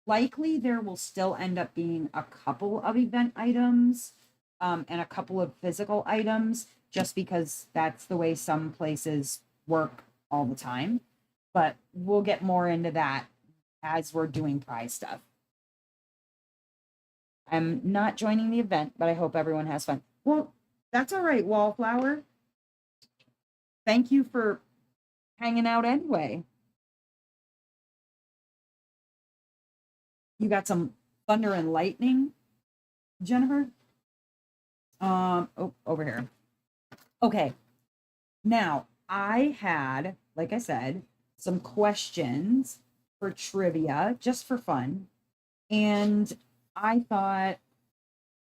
likely there will still end up being a couple of event items and a couple of physical items just because that's the way some places work all the time. But we'll get more into that as we're doing prize stuff. I'm not joining the event, but I hope everyone has fun. Well, that's all right, Wallflower. Thank you for hanging out anyway. You got some thunder and lightning, Jennifer? Oh, over here. Okay. Now, I had, like I said, some questions for trivia just for fun. And I thought,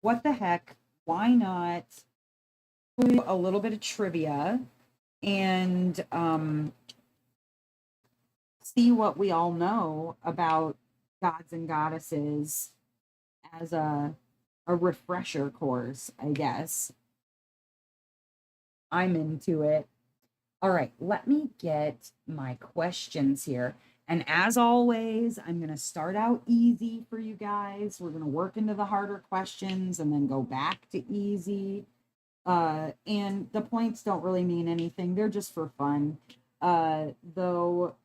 what the heck? Why not do a little bit of trivia and see what we all know about gods and goddesses as a refresher course, I guess. I'm into it. All right, let me get my questions here. And as always, I'm going to start out easy for you guys. We're going to work into the harder questions and then go back to easy. And the points don't really mean anything. They're just for fun. Though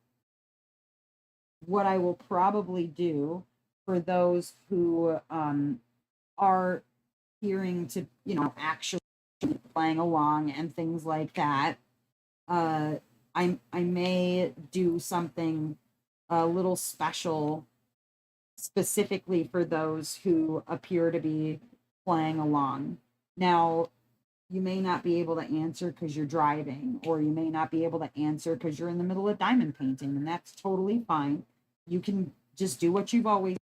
what I will probably do for those who are hearing to, actually playing along and things like that, I may do something a little special specifically for those who appear to be playing along. Now, you may not be able to answer because you're driving, or you may not be able to answer because you're in the middle of diamond painting, and that's totally fine. You can just do what you've always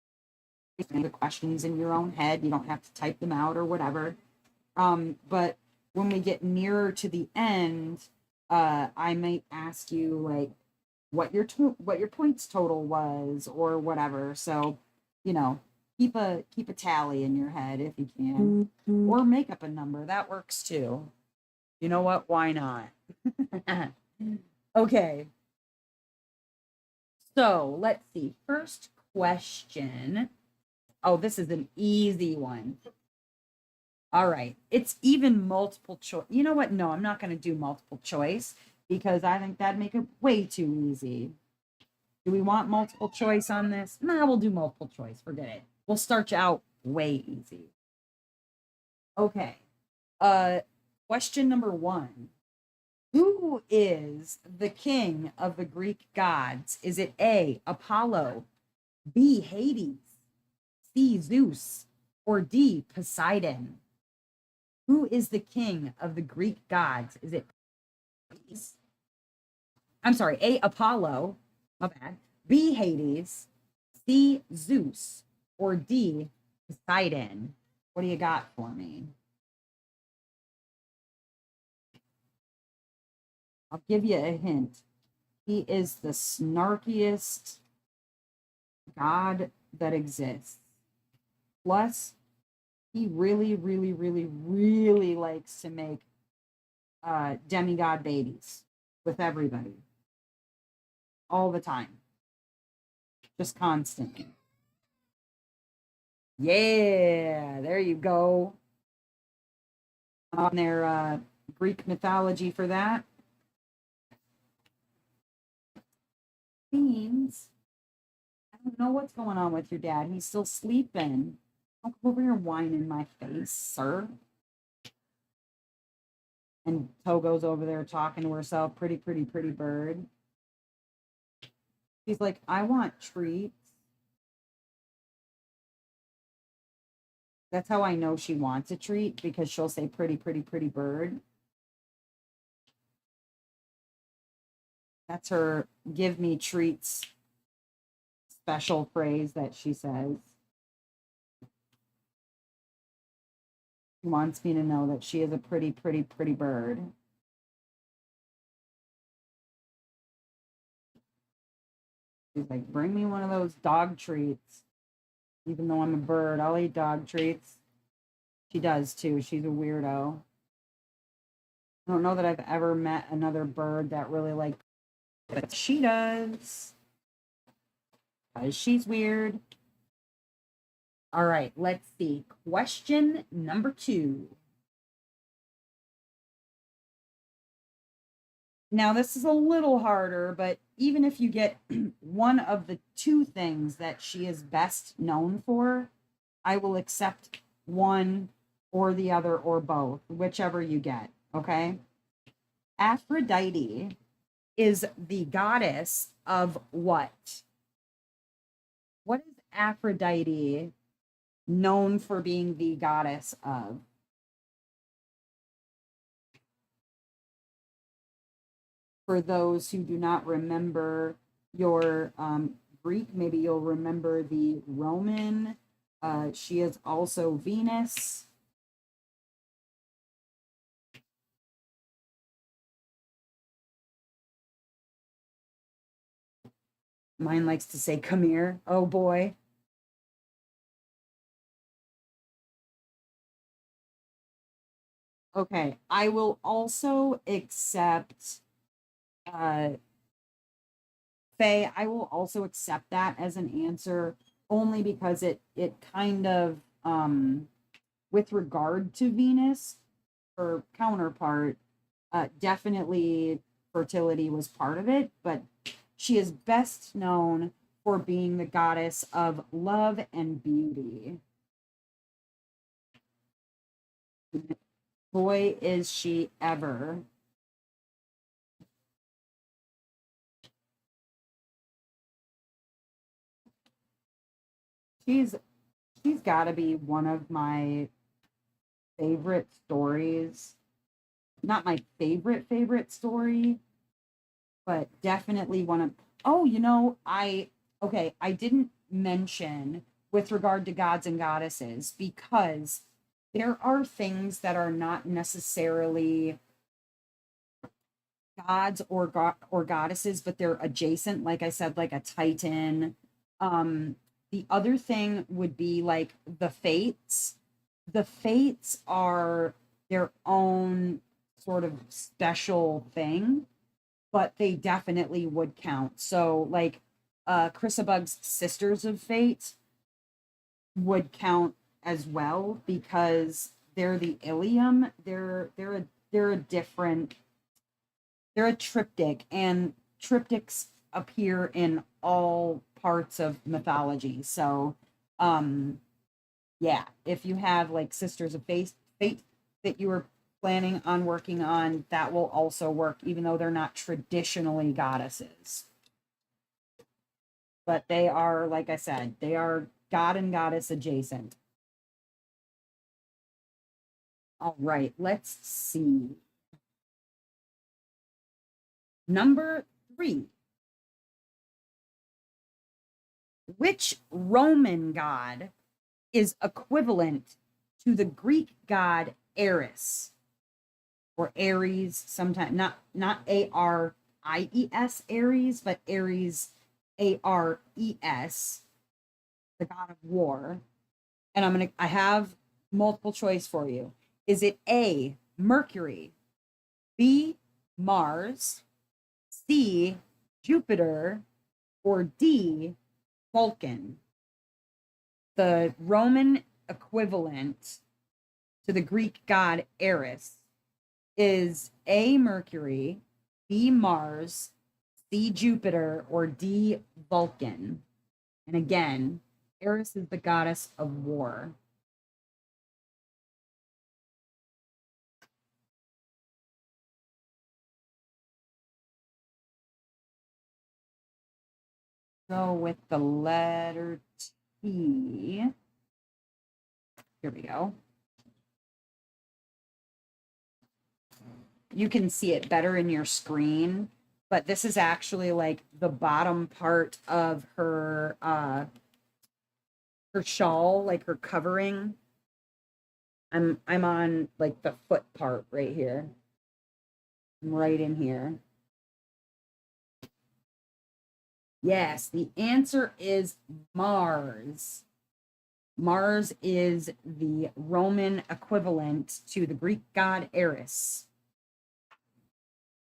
done, the questions in your own head. You don't have to type them out or whatever. But when we get nearer to the end, I might ask you like what your points total was or whatever. So, keep a tally in your head if you can, or make up a number. That works too. You know what? Why not? Okay. So let's see. First question. Oh, this is an easy one. All right. It's even multiple choice. You know what? No, I'm not going to do multiple choice because I think that'd make it way too easy. Do we want multiple choice on this? Nah, we'll do multiple choice. Forget it. We'll start you out way easy. Okay. Question number 1. Who is the king of the Greek gods? Is it A, Apollo, B, Hades, C, Zeus, or D, Poseidon? Who is the king of the Greek gods? Is it I'm sorry, A, Apollo, my bad, B, Hades, C, Zeus, or D, Poseidon? What do you got for me? I'll give you a hint. He is the snarkiest god that exists. Plus, he really, really, really, really likes to make demigod babies with everybody. All the time. Just constantly. Yeah, there you go. On their Greek mythology for that. Means I don't know what's going on with your dad. He's still sleeping. Don't come over here whining my face, sir. And Togo's over there talking to herself. Pretty, pretty, pretty bird. She's like, I want treats. That's how I know she wants a treat, because she'll say pretty, pretty, pretty bird. That's her give me treats special phrase that she says. She wants me to know that she is a pretty, pretty, pretty bird. She's like, bring me one of those dog treats. Even though I'm a bird, I'll eat dog treats. She does too. She's a weirdo. I don't know that I've ever met another bird that really liked it, but she does. Because she's weird. All right, let's see. Question number 2. Now, this is a little harder, but even if you get one of the 2 things that she is best known for, I will accept one or the other or both, whichever you get. Okay. Aphrodite is the goddess of what? What is Aphrodite known for being the goddess of? For those who do not remember your Greek, maybe you'll remember the Roman. She is also Venus. Mine likes to say, come here. Oh boy. Okay, I will also accept Faye, I will also accept that as an answer only because it kind of with regard to Venus, her counterpart, definitely fertility was part of it, but she is best known for being the goddess of love and beauty. Boy, is she ever. She's she's got to be one of my favorite stories. Not my favorite story, but definitely one of. Oh, I didn't mention with regard to gods and goddesses because there are things that are not necessarily gods or goddesses, but they're adjacent. Like I said, like a Titan. The other thing would be like the Fates. The Fates are their own sort of special thing, but they definitely would count. So like Chris Bug's Sisters of Fate would count as well because they're the Ilium. They're a different they're a triptych, and triptychs appear in all parts of mythology. So, yeah, if you have like Sisters of Fate that you were planning on working on, that will also work, even though they're not traditionally goddesses. But they are, like I said, they are god and goddess adjacent. All right, let's see. Number 3. Which Roman god is equivalent to the Greek god Ares or Ares? Sometimes not Aries Ares, but Ares Ares, the god of war. And I have multiple choice for you. Is it A, Mercury, B, Mars, C, Jupiter, or D, Vulcan? The Roman equivalent to the Greek god Eris is A, Mercury, B, Mars, C, Jupiter, or D, Vulcan. And again, Eris is the goddess of war. So with the letter T, here we go. You can see it better in your screen, but this is actually like the bottom part of her shawl, like her covering. I'm on like the foot part right here. I'm right in here. Yes, the answer is Mars. Mars is the Roman equivalent to the Greek god Eris.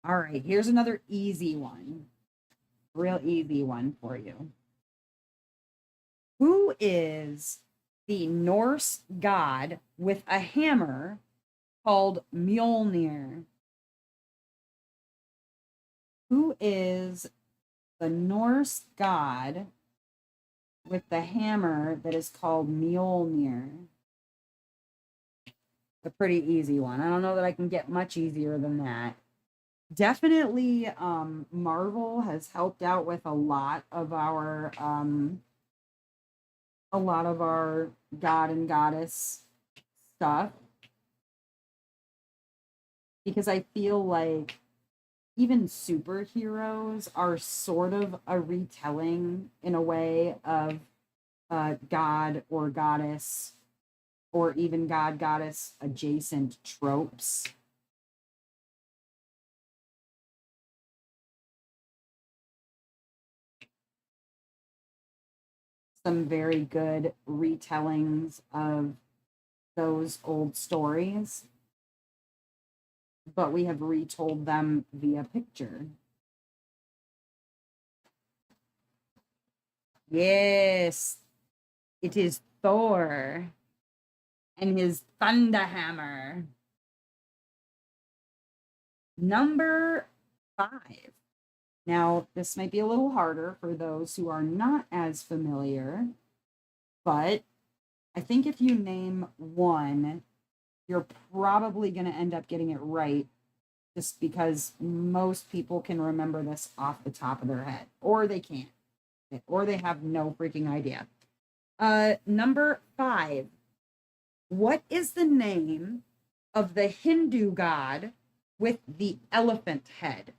All right, here's another easy one. Real easy one for you. Who is the Norse god with a hammer called Mjolnir? Who is the Norse god with the hammer that is called Mjolnir. A pretty easy one. I don't know that I can get much easier than that. Definitely, Marvel has helped out with a lot of our god and goddess stuff, because I feel like even superheroes are sort of a retelling in a way of god or goddess, or even god goddess adjacent tropes. Some very good retellings of those old stories, but we have retold them via picture. Yes, it is Thor and his thunder hammer. Number 5. Now, this might be a little harder for those who are not as familiar, but I think if you name one, you're probably going to end up getting it right, just because most people can remember this off the top of their head, or they can't, or they have no freaking idea. Number 5. What is the name of the Hindu god with the elephant head?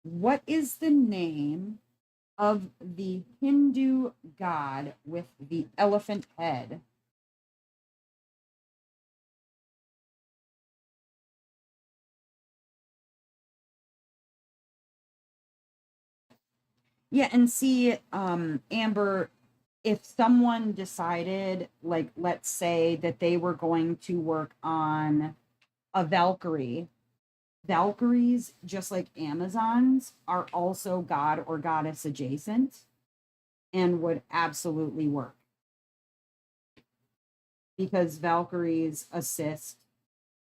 What is the name of the Hindu god with the elephant head? Yeah, and see, Amber, if someone decided, like, let's say that they were going to work on a Valkyrie, Valkyries, just like Amazons, are also god or goddess adjacent and would absolutely work, because Valkyries assist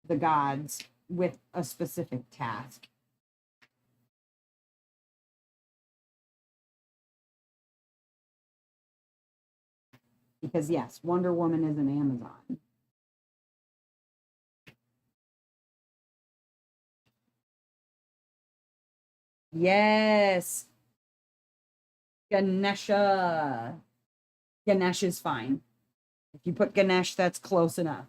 the gods with a specific task. Because yes, Wonder Woman is an Amazon. Yes, Ganesha. Ganesh is fine. If you put Ganesh, that's close enough.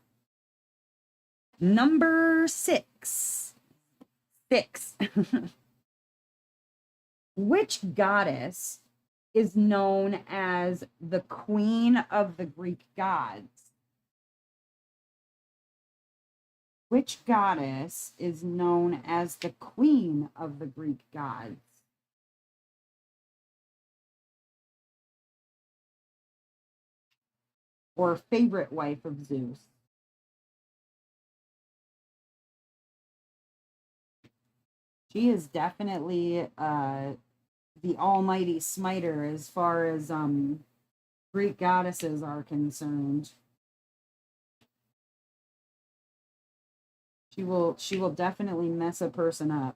Number 6. 6. Which goddess is known as the Queen of the Greek gods? Which goddess is known as the Queen of the Greek gods? Or favorite wife of Zeus? She is definitely the almighty smiter as far as Greek goddesses are concerned. She will definitely mess a person up.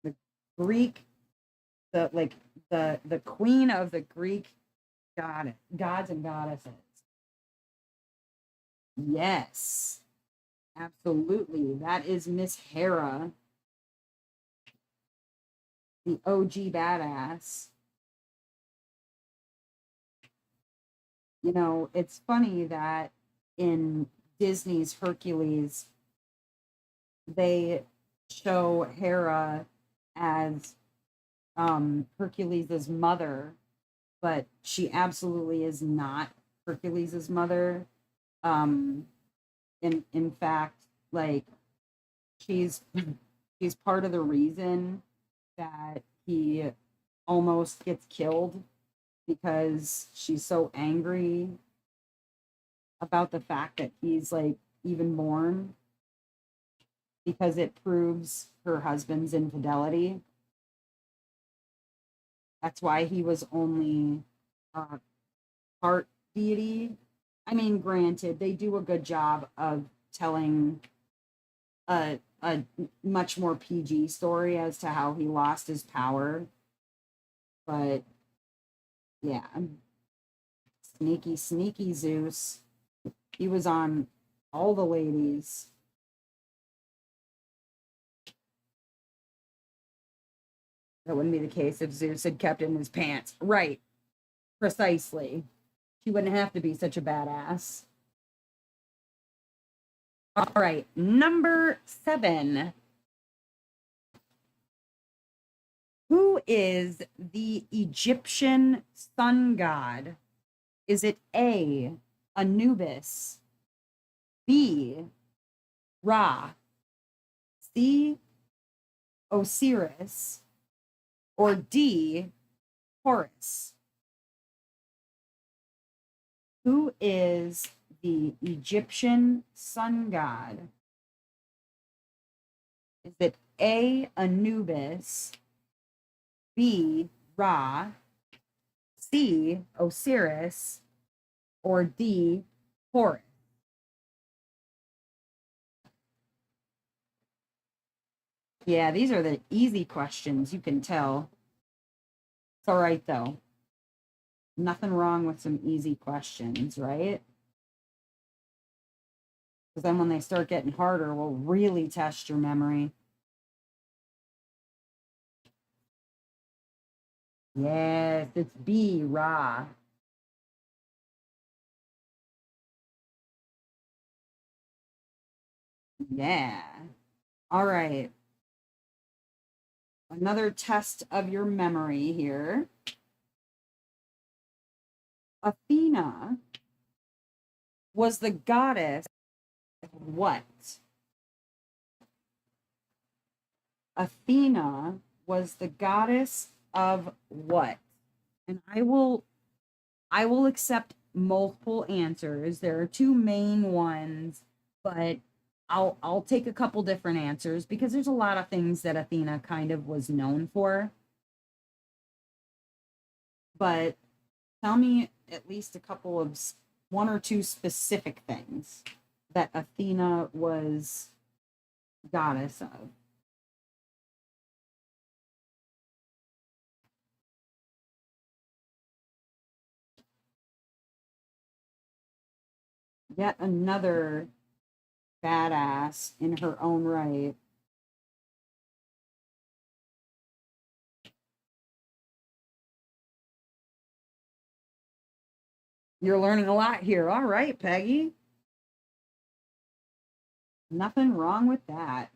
The Greek, the queen of the Greek gods and goddesses. Yes, absolutely. That is Miss Hera, the OG badass. You know, it's funny that in Disney's Hercules, they show Hera as Hercules' mother, but she absolutely is not Hercules' mother. Um, in fact, like, she's she's part of the reason that he almost gets killed, because she's so angry about the fact that he's like even born, because it proves her husband's infidelity. That's why he was only part deity. I mean, granted, they do a good job of telling a much more PG story as to how he lost his power. But yeah, sneaky, sneaky Zeus. He was on all the ladies. That wouldn't be the case if Zeus had kept it in his pants. Right. Precisely. He wouldn't have to be such a badass. All right. Number 7. Who is the Egyptian sun god? Is it A, Anubis, B, Ra, C, Osiris, or D, Horus? Who is the Egyptian sun god? Is it A, Anubis, B, Ra, C, Osiris, or D, Horus? Yeah, these are the easy questions, you can tell. It's all right, though. Nothing wrong with some easy questions, right? Because then when they start getting harder, we'll really test your memory. Yes, it's B, Ra. Yeah. All right. Another test of your memory here. Athena was the goddess of what? Athena was the goddess of what? And I will accept multiple answers. There are 2 main ones, but I'll take a couple different answers because there's a lot of things that Athena kind of was known for. But tell me at least a couple of 1 or 2 specific things that Athena was goddess of. Yet another badass in her own right. You're learning a lot here. All right, Peggy. Nothing wrong with that.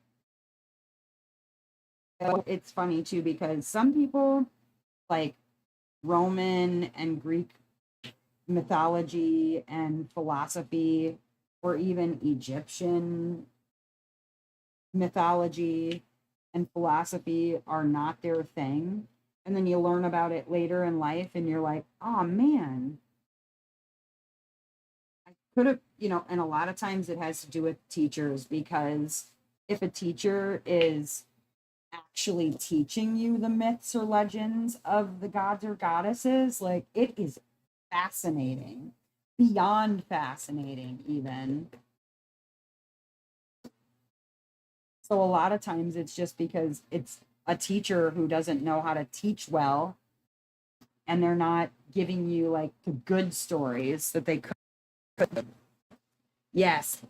So it's funny too because some people like Roman and Greek mythology and philosophy, or even Egyptian mythology and philosophy are not their thing. And then you learn about it later in life and you're like, oh man, I could have, and a lot of times it has to do with teachers because if a teacher is actually teaching you the myths or legends of the gods or goddesses, like it is fascinating, beyond fascinating, even. So a lot of times it's just because it's a teacher who doesn't know how to teach well and they're not giving you like the good stories that they could. Yes.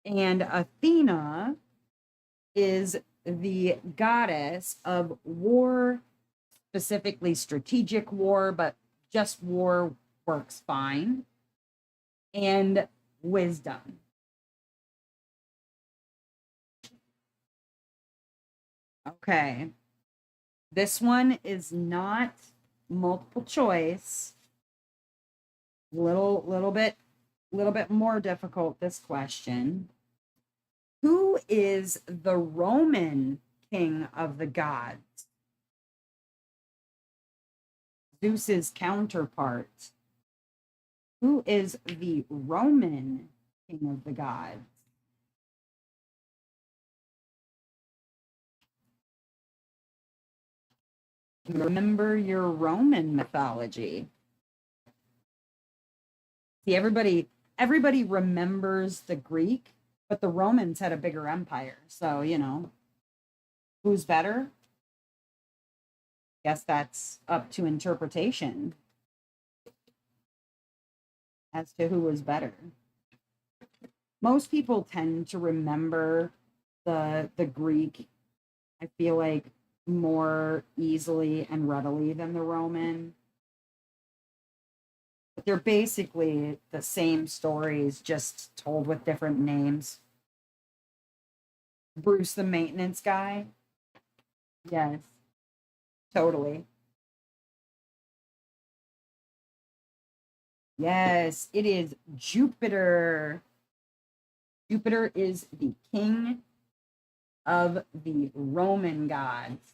And Athena is the goddess of war, specifically strategic war, but just war works fine, and wisdom. Okay. This one is not multiple choice. Little bit more difficult, this question. Who is the Roman king of the gods? Zeus's counterpart. Who is the Roman king of the gods? Remember your Roman mythology. See, everybody remembers the Greek, But the Romans had a bigger empire. So, who's better? Guess that's up to interpretation as to who was better. Most people tend to remember the Greek, I feel like, more easily and readily than the Roman. But they're basically the same stories, just told with different names. Bruce the maintenance guy. Yes, totally. Yes, it is Jupiter. Jupiter is the king of the Roman gods.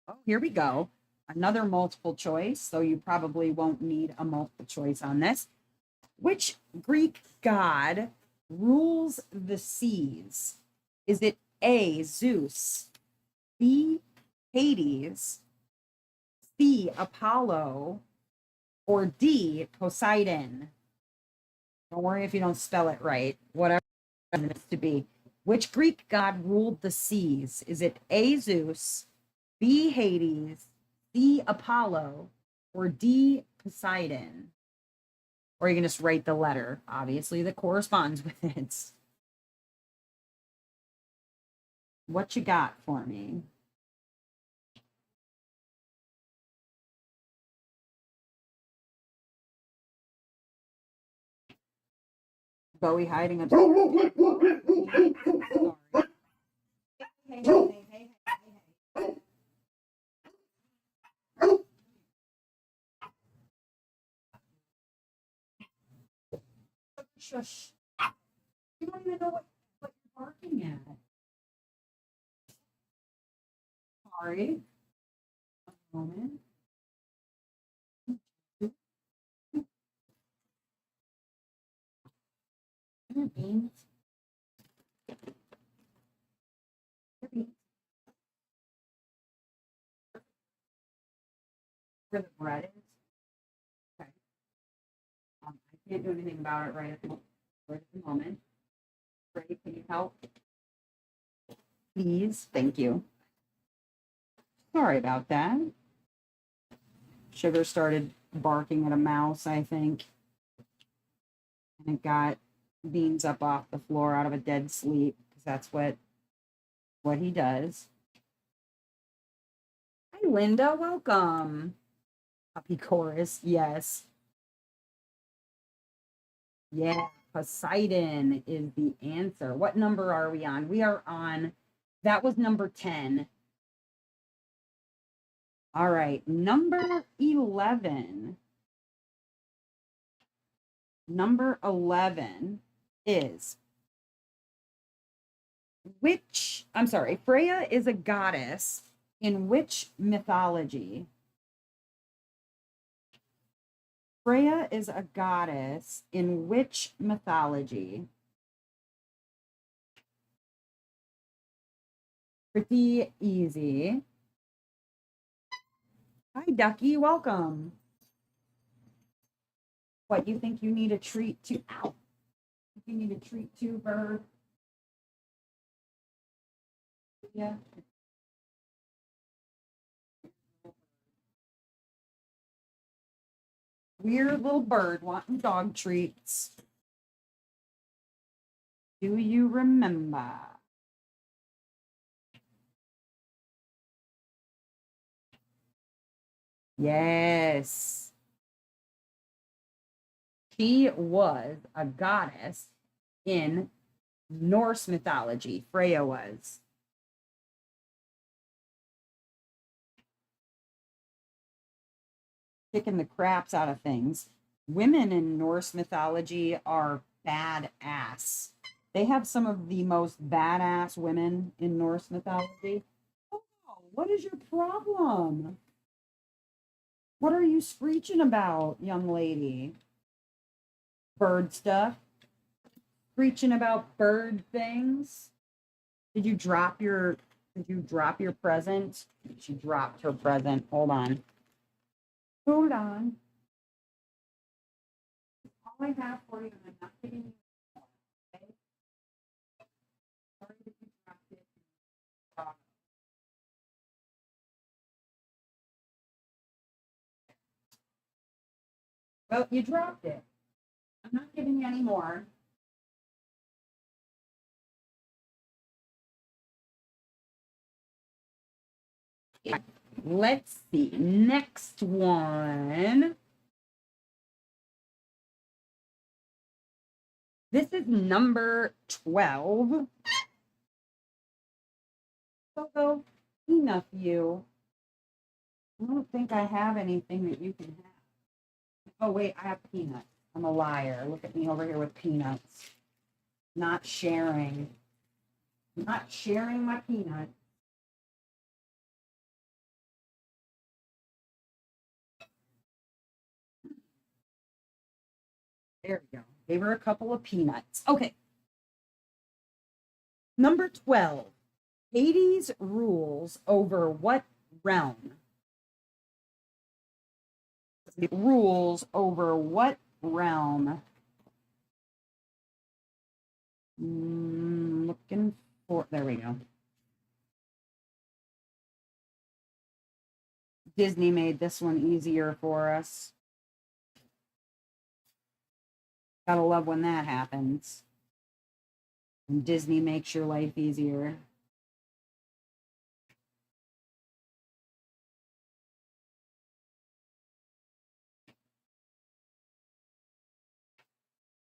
Oh, here we go. Another multiple choice, so you probably won't need a multiple choice on this. Which Greek god rules the seas? Is it A, Zeus, B, Hades, C, Apollo, or D, Poseidon? Don't worry if you don't spell it right, whatever it is to be. Which Greek god ruled the seas? Is it A, Zeus, B, Hades, C, Apollo, or D, Poseidon? Or you can just write the letter, obviously, that corresponds with it. What you got for me? Bowie hiding up. Sorry. Hey. Shush. You don't even know what you're barking at. Sorry. A moment. Beans. Where the bread is. Okay. I can't do anything about it right at the moment. Ray, can you help? Please. Thank you. Sorry about that. Sugar started barking at a mouse, I think. And it got Beans up off the floor out of a dead sleep, because that's what he does. Hi, Linda. Welcome. Puppy chorus. Yes. Yeah. Poseidon is the answer. What number are we on? We are on, that was number 10. All right. Number 11. Number 11 is Freya is a goddess in which mythology? Freya is a goddess in which mythology? Pretty easy. Hi, Ducky. Welcome. What, you think you need a treat to? Ow. You need a treat to, bird? Yeah. Weird little bird wanting dog treats. Do you remember? Yes. She was a goddess in Norse mythology. Freya was. Kicking the craps out of things. Women in Norse mythology are badass. They have some of the most badass women in Norse mythology. Oh, what is your problem? What are you screeching about, young lady? Bird stuff? Screeching about bird things? Did you drop your present? She dropped her present. Hold on. Hold on. All I have for you, I'm not kidding you. Okay? Well, you dropped it. I'm not giving you any more. Yeah. Let's see. Next one. This is number 12. So enough, you. I don't think I have anything that you can have. Oh, wait, I have peanuts. I'm a liar. Look at me over here with peanuts. Not sharing. Not sharing my peanuts. There we go. Gave her a couple of peanuts. Okay. Number 12. Hades rules over what realm? It rules over what realm? Looking for, there we go. Disney made this one easier for us. Gotta love when that happens. And Disney makes your life easier.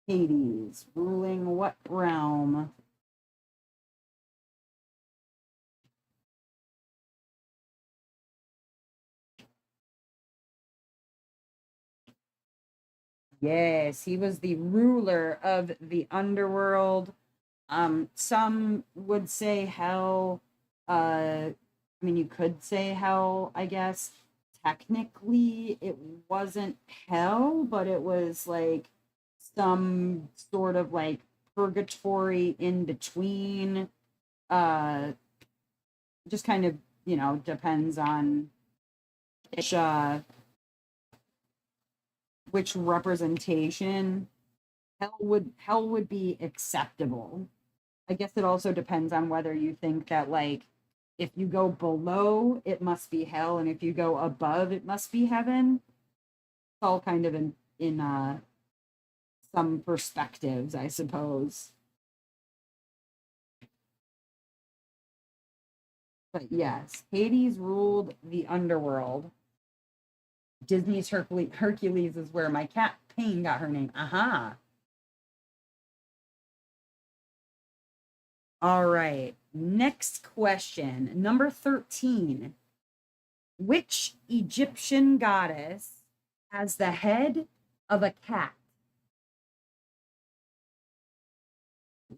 Hades, ruling what realm? Yes, he was the ruler of the underworld. Some would say hell. I mean, you could say hell, I guess. Technically, it wasn't hell, but it was like some sort of like purgatory in between. Uh, just kind of, depends on which representation hell would be acceptable. I guess it also depends on whether you think that like if you go below it must be hell and if you go above it must be heaven. It's all kind of in some perspectives, I suppose. But yes, Hades ruled the underworld. Disney's Hercules is where my cat Payne got her name. Aha. All right. Next question. Number 13. Which Egyptian goddess has the head of a cat?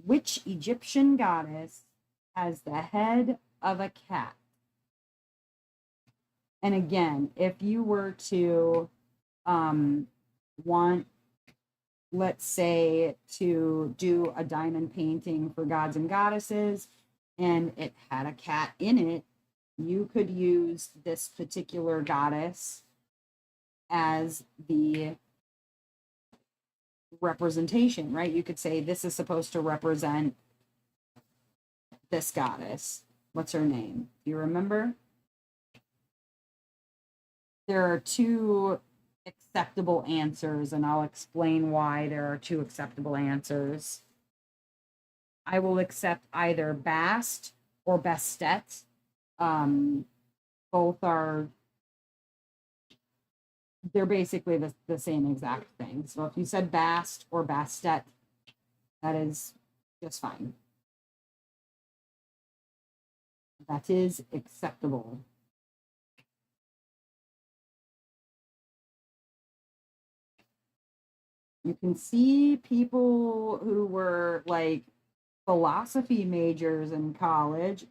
Which Egyptian goddess has the head of a cat? And again, if you were to want, let's say, to do a diamond painting for gods and goddesses, and it had a cat in it, you could use this particular goddess as the representation, right? You could say this is supposed to represent this goddess. What's her name? Do you remember? There are two acceptable answers, and I'll explain why there are two acceptable answers. I will accept either Bast or Bastet. Both are, they're basically the same exact thing. So if you said Bast or Bastet, that is just fine. That is acceptable. You can see people who were like philosophy majors in college,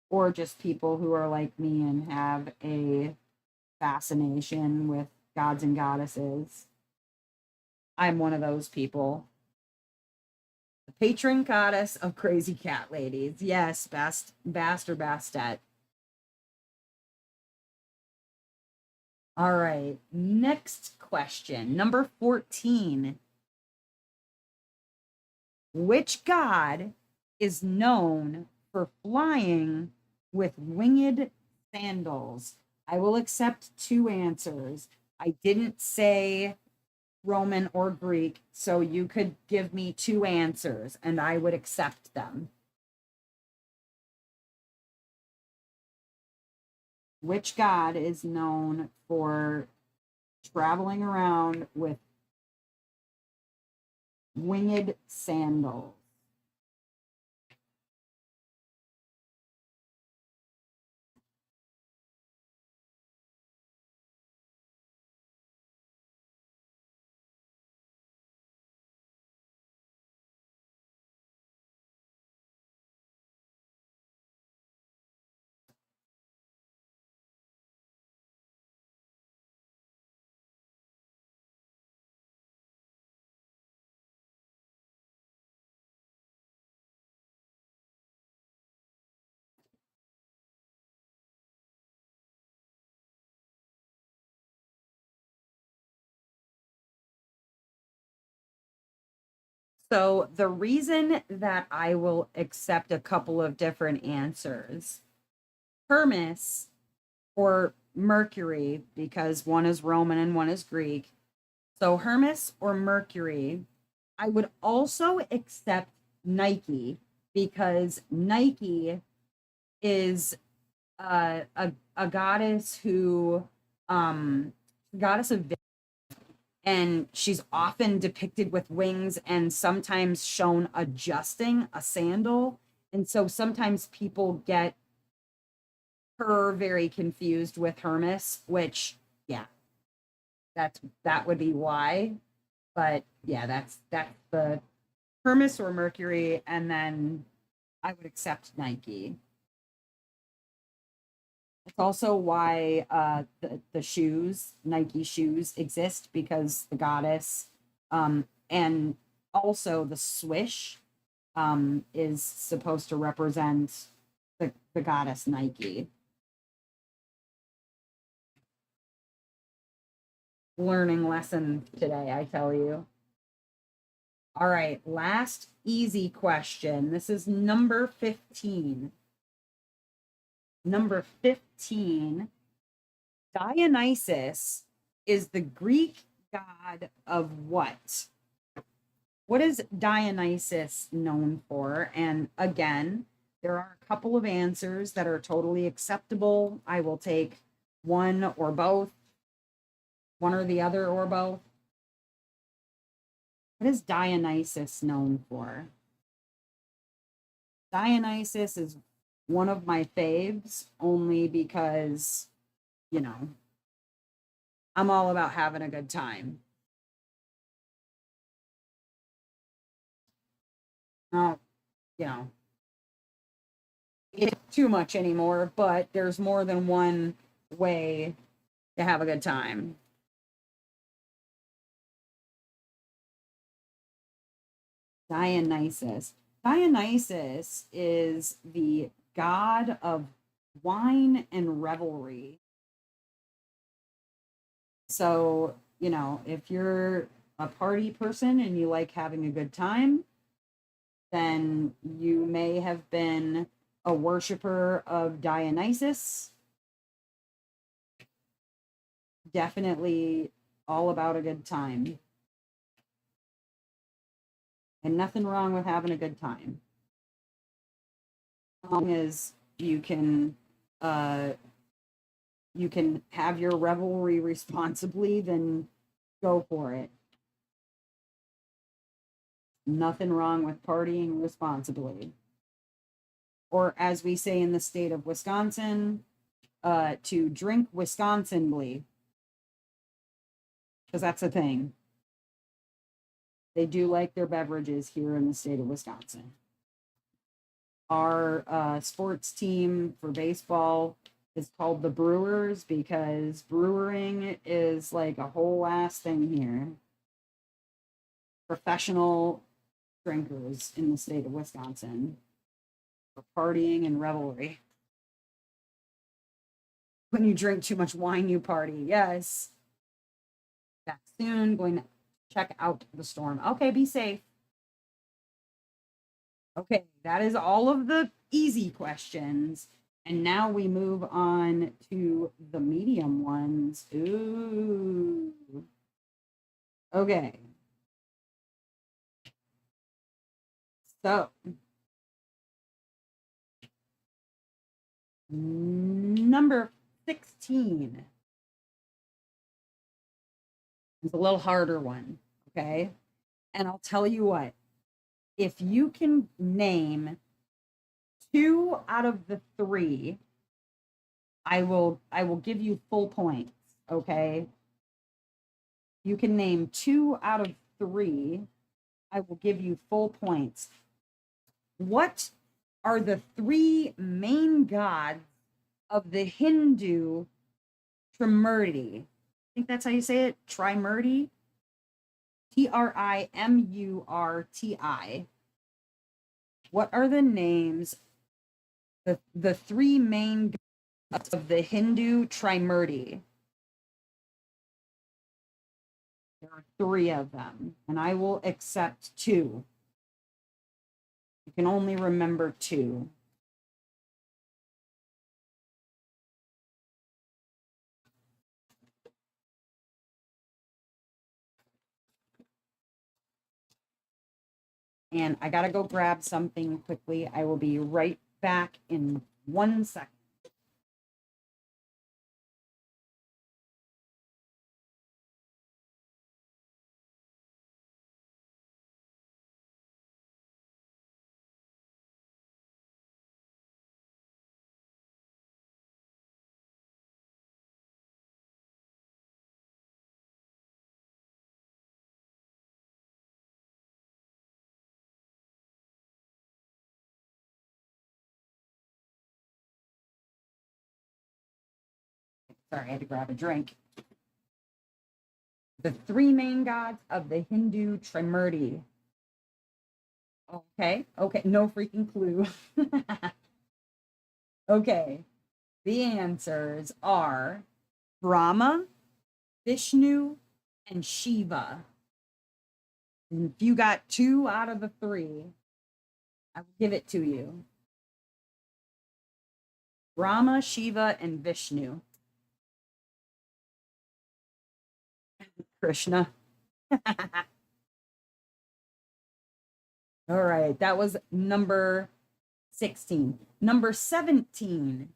or just people who are like me and have a fascination with gods and goddesses. I'm one of those people. The patron goddess of crazy cat ladies. Yes, Bast or Bastet. All right, next question. Number 14. Which god is known for flying with winged sandals? I will accept two answers. I didn't say Roman or Greek, so you could give me two answers and I would accept them. Which god is known for traveling around with winged sandals? So the reason that I will accept a couple of different answers, Hermes or Mercury, because one is Roman and one is Greek. So Hermes or Mercury, I would also accept Nike because Nike is a goddess who goddess of, and she's often depicted with wings and sometimes shown adjusting a sandal. And so sometimes people get her very confused with Hermes, which, yeah, that would be why. But yeah, that's the Hermes or Mercury, and then I would accept Nike. It's also why the shoes, Nike shoes, exist because the goddess, and also the swish, is supposed to represent the goddess Nike. Learning lesson today, I tell you. All right, last easy question. This is number 15. Number 15, Dionysus is the Greek god of what? What is Dionysus known for? And again, there are a couple of answers that are totally acceptable. I will take one or both, one or the other or both. What is Dionysus known for? Dionysus is one of my faves only because, you know, I'm all about having a good time. Oh, you know, it's too much anymore, but there's more than one way to have a good time. Dionysus. Dionysus is the god of wine and revelry. So, if you're a party person and you like having a good time, then you may have been a worshiper of Dionysus. Definitely all about a good time. And nothing wrong with having a good time. As long as you can have your revelry responsibly, then go for it. Nothing wrong with partying responsibly. Or as we say in the state of Wisconsin, to drink Wisconsinly. Because that's a thing. They do like their beverages here in the state of Wisconsin. Our sports team for baseball is called the Brewers because brewing is like a whole ass thing here. Professional drinkers in the state of Wisconsin for partying and revelry. When you drink too much wine, you party. Yes. Back soon. Going to check out the storm. Okay, be safe. Okay, that is all of the easy questions. And now we move on to the medium ones. Ooh. Okay. So, number 16 is a little harder one. Okay. And I'll tell you what, if you can name 2 out of the 3, I will give you full points. Okay. You can name 2 out of 3, I will give you full points. What are the 3 main gods of the Hindu Trimurti? I think that's how you say it. Trimurti. Trimurti. What are the names, the 3 main gods of the Hindu Trimurti? There are 3 of them, and I will accept 2. You can only remember 2. And I got to go grab something quickly. I will be right back in 1 second. Sorry, I had to grab a drink. The 3 main gods of the Hindu Trimurti. Okay, no freaking clue. Okay, the answers are Brahma, Vishnu, and Shiva. And if you got 2 out of the 3, I will give it to you. Brahma, Shiva, and Vishnu. Krishna. All right, that was number 16. Number 17.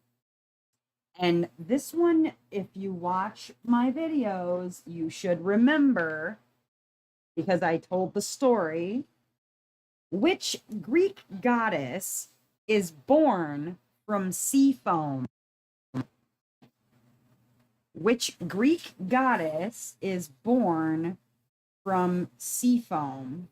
And this one, if you watch my videos, you should remember, because I told the story. Which Greek goddess is born from sea foam? Which Greek goddess is born from sea foam?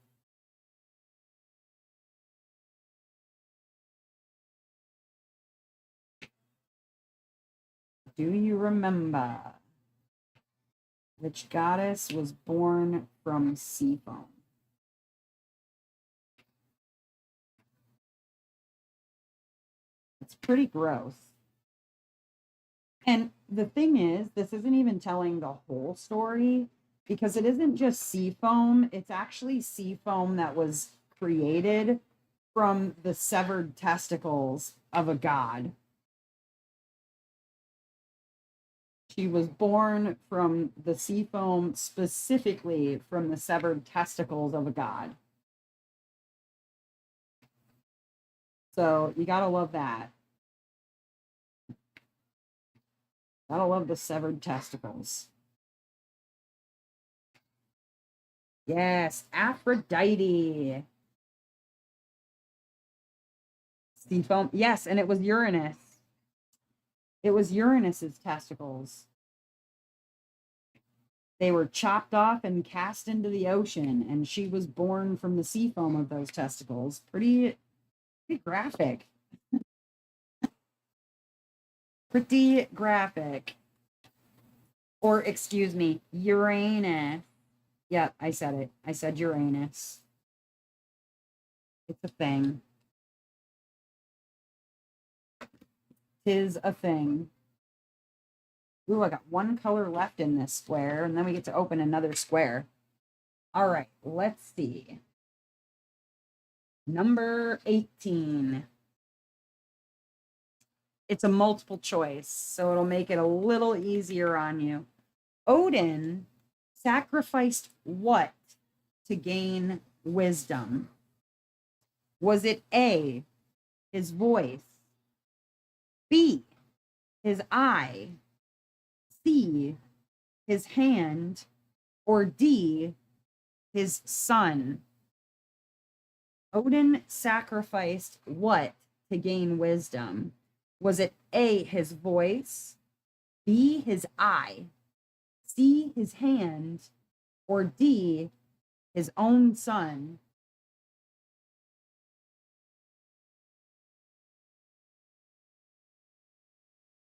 Do you remember which goddess was born from sea foam? It's pretty gross. And the thing is, this isn't even telling the whole story, because it isn't just sea foam. It's actually sea foam that was created from the severed testicles of a god. She was born from the sea foam, specifically from the severed testicles of a god. So you gotta love that. Gotta love the severed testicles. Yes, Aphrodite. Sea foam. Yes, and it was Uranus. It was Uranus's testicles. They were chopped off and cast into the ocean, and she was born from the sea foam of those testicles. Pretty graphic. Pretty graphic. Or, excuse me, Uranus. Yep, I said it. I said Uranus. It's a thing. Tis a thing. Ooh, I got 1 color left in this square, and then we get to open another square. All right, let's see. Number 18. it's a multiple choice, so it'll make it a little easier on you. Odin sacrificed what to gain wisdom? Was it A, his voice, B, his eye, C, his hand, or D, his son? Odin sacrificed what to gain wisdom? Was it A, his voice, B, his eye, C, his hand, or D, his own son?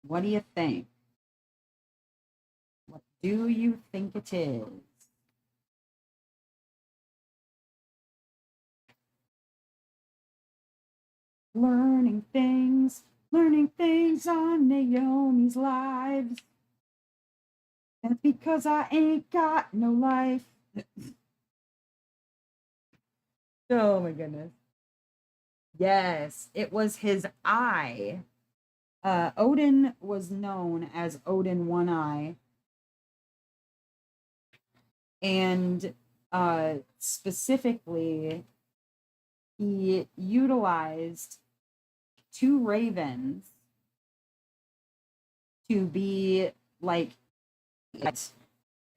What do you think? What do you think it is? Learning things on Naomi's lives. That's because I ain't got no life. Oh my goodness. Yes, it was his eye. Odin was known as Odin One Eye. And specifically, he utilized two ravens to be like,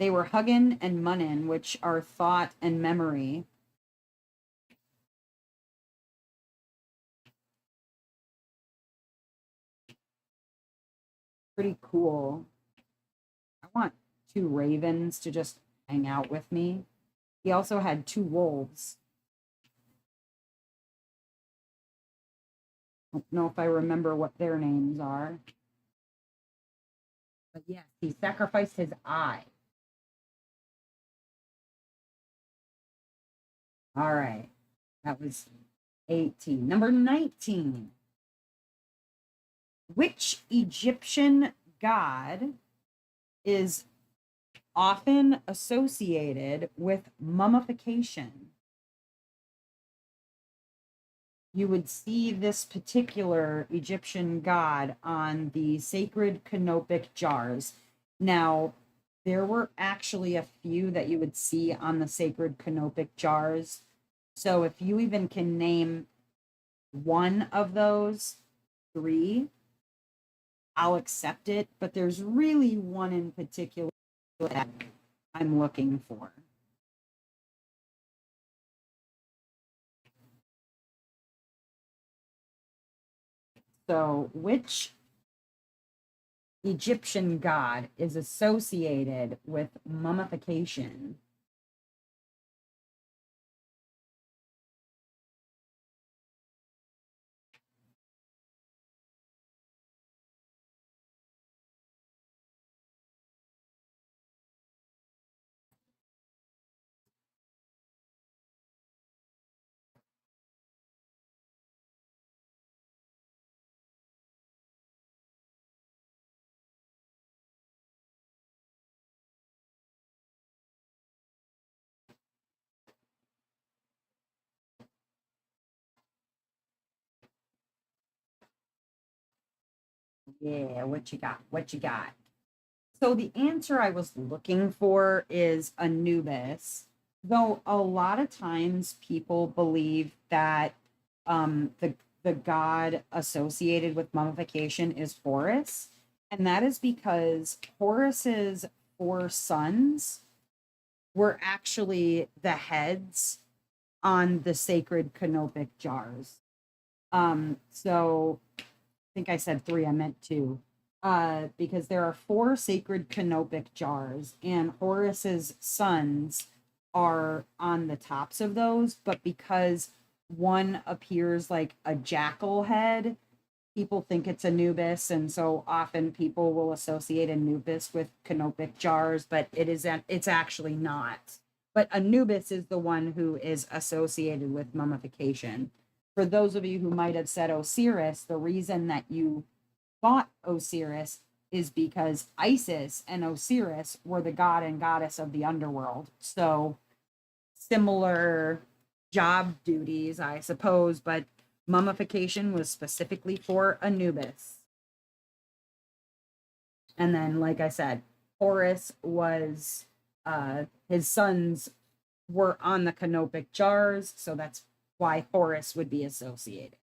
they were Hugin and Munnin, which are thought and memory. Pretty cool. I want two ravens to just hang out with me. He also had two wolves. I don't know if I remember what their names are. But yes, he sacrificed his eye. All right. That was 18. Number 19. Which Egyptian god is often associated with mummification? You would see this particular Egyptian god on the sacred canopic jars. Now, there were actually a few that you would see on the sacred canopic jars. So if you even can name one of those three, I'll accept it. But there's really one in particular that I'm looking for. So, which Egyptian god is associated with mummification? Yeah, what you got? What you got? So the answer I was looking for is Anubis, though a lot of times people believe that the god associated with mummification is Horus, and that is because Horus's four sons were actually the heads on the sacred canopic jars. So I think I said three, I meant two. Because there are four sacred canopic jars, and Horus's sons are on the tops of those, but because one appears like a jackal head, people think it's Anubis, and so often people will associate Anubis with canopic jars, but it's actually not. But Anubis is the one who is associated with mummification. For those of you who might have said Osiris, the reason that you thought Osiris is because Isis and Osiris were the god and goddess of the underworld. So similar job duties, I suppose, but mummification was specifically for Anubis. And then, like I said, Horus was, his sons were on the canopic jars, so that's why Horus would be associated.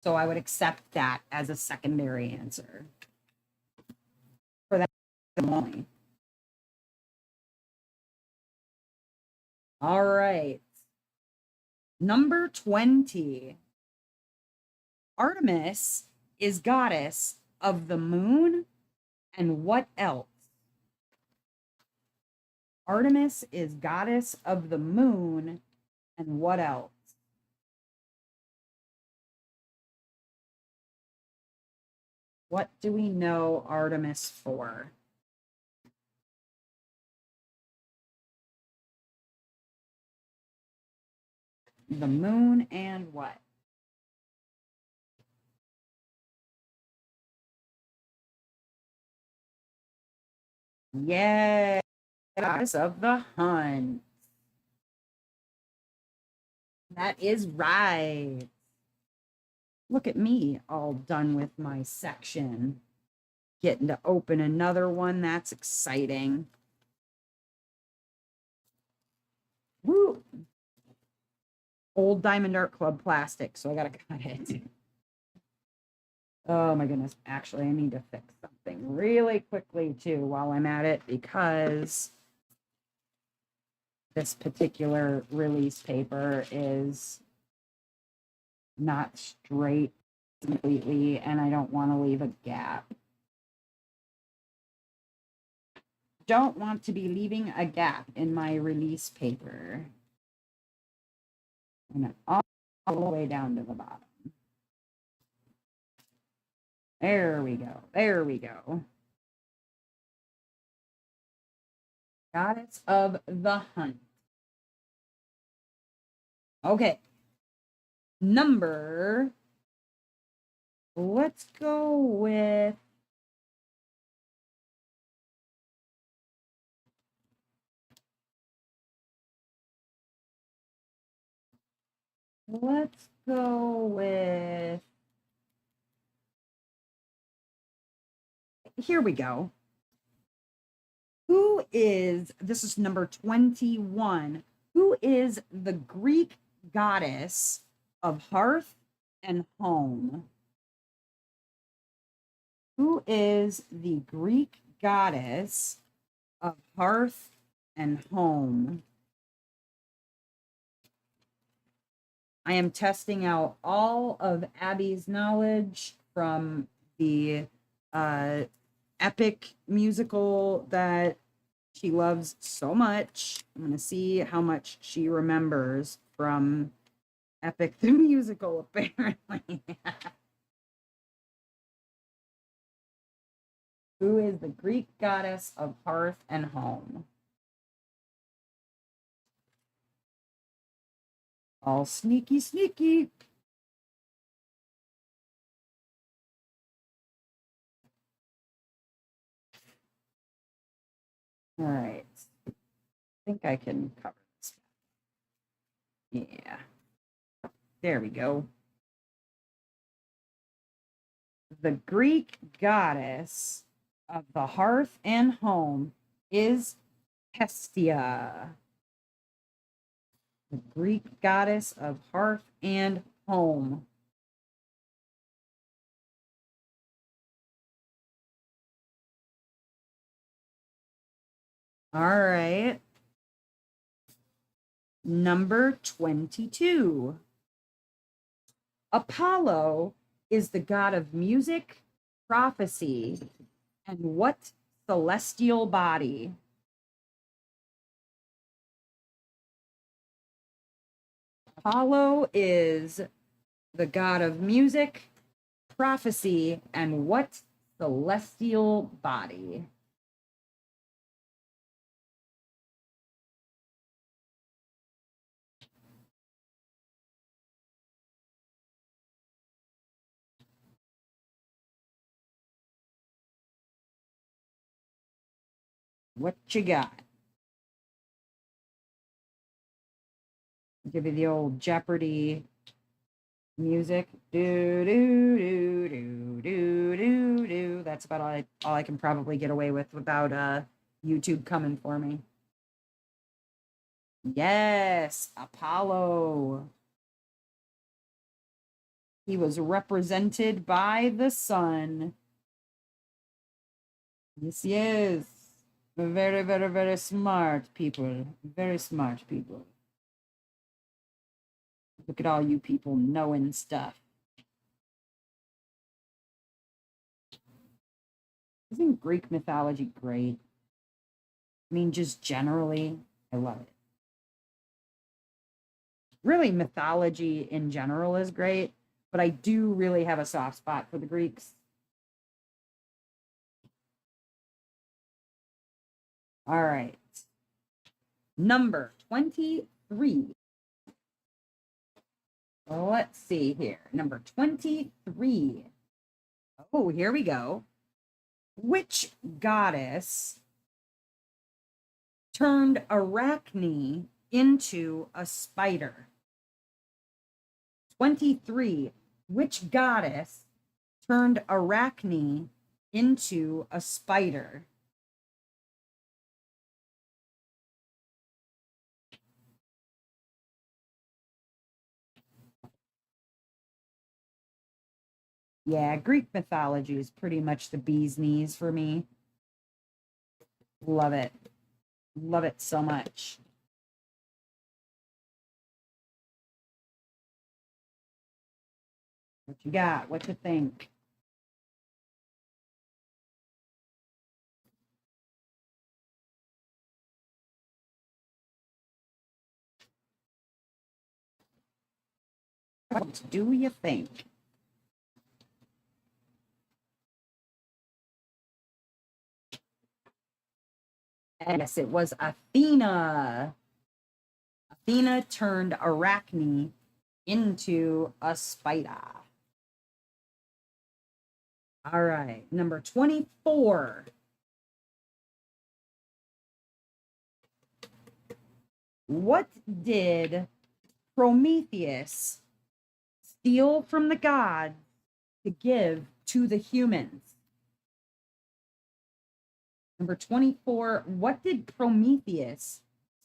So I would accept that as a secondary answer for that only. All right. Number 20. Artemis is goddess of the moon and what else? Artemis is goddess of the moon and what else? What do we know Artemis for? The moon and what? Yeah, goddess of the hunt. That is right. Look at me, all done with my section. Getting to open another one. That's exciting. Woo! Old Diamond Art Club plastic, so I gotta cut it. Oh my goodness. Actually, I need to fix something really quickly too while I'm at it because this particular release paper is not straight completely, and I don't want to leave a gap. Don't want to be leaving a gap in my release paper. And all the way down to the bottom. There we go. There we go. Goddess of the hunt. Okay. Number. Let's go with. Let's go with. Here we go. Who is, this is number 21. Who is the Greek goddess of hearth and home? Who is the Greek goddess of hearth and home? I am testing out all of Abby's knowledge from the epic musical that she loves so much. I'm going to see how much she remembers from Epic the musical, apparently. Who is the Greek goddess of hearth and home? All sneaky, sneaky. All right. I think I can cover this. Yeah. There we go. The Greek goddess of the hearth and home is Hestia. The Greek goddess of hearth and home. All right. Number 22. Apollo is the god of music, prophecy, and what celestial body? Apollo is the god of music, prophecy, and what celestial body? What you got? I'll give you the old Jeopardy Music. Do, do, do, do, do, do, do. That's about all I can probably get away with without YouTube coming for me. Yes, Apollo. He was represented by the sun. Yes, he is. Very, very, very smart people. Very smart people. Look at all you people knowing stuff. Isn't Greek mythology great? I mean, just generally, I love it. Really, mythology in general is great, but I do really have a soft spot for the Greeks. All right. Number 23. Let's see here. Number 23. Oh, here we go. Which goddess turned Arachne into a spider? 23. Which goddess turned Arachne into a spider? Yeah, Greek mythology is pretty much the bee's knees for me. Love it. Love it so much. What you got? What you think? What do you think? Yes, it was Athena. Athena turned Arachne into a spider. All right, number 24. What did Prometheus steal from the gods to give to the humans? Number 24. What did Prometheus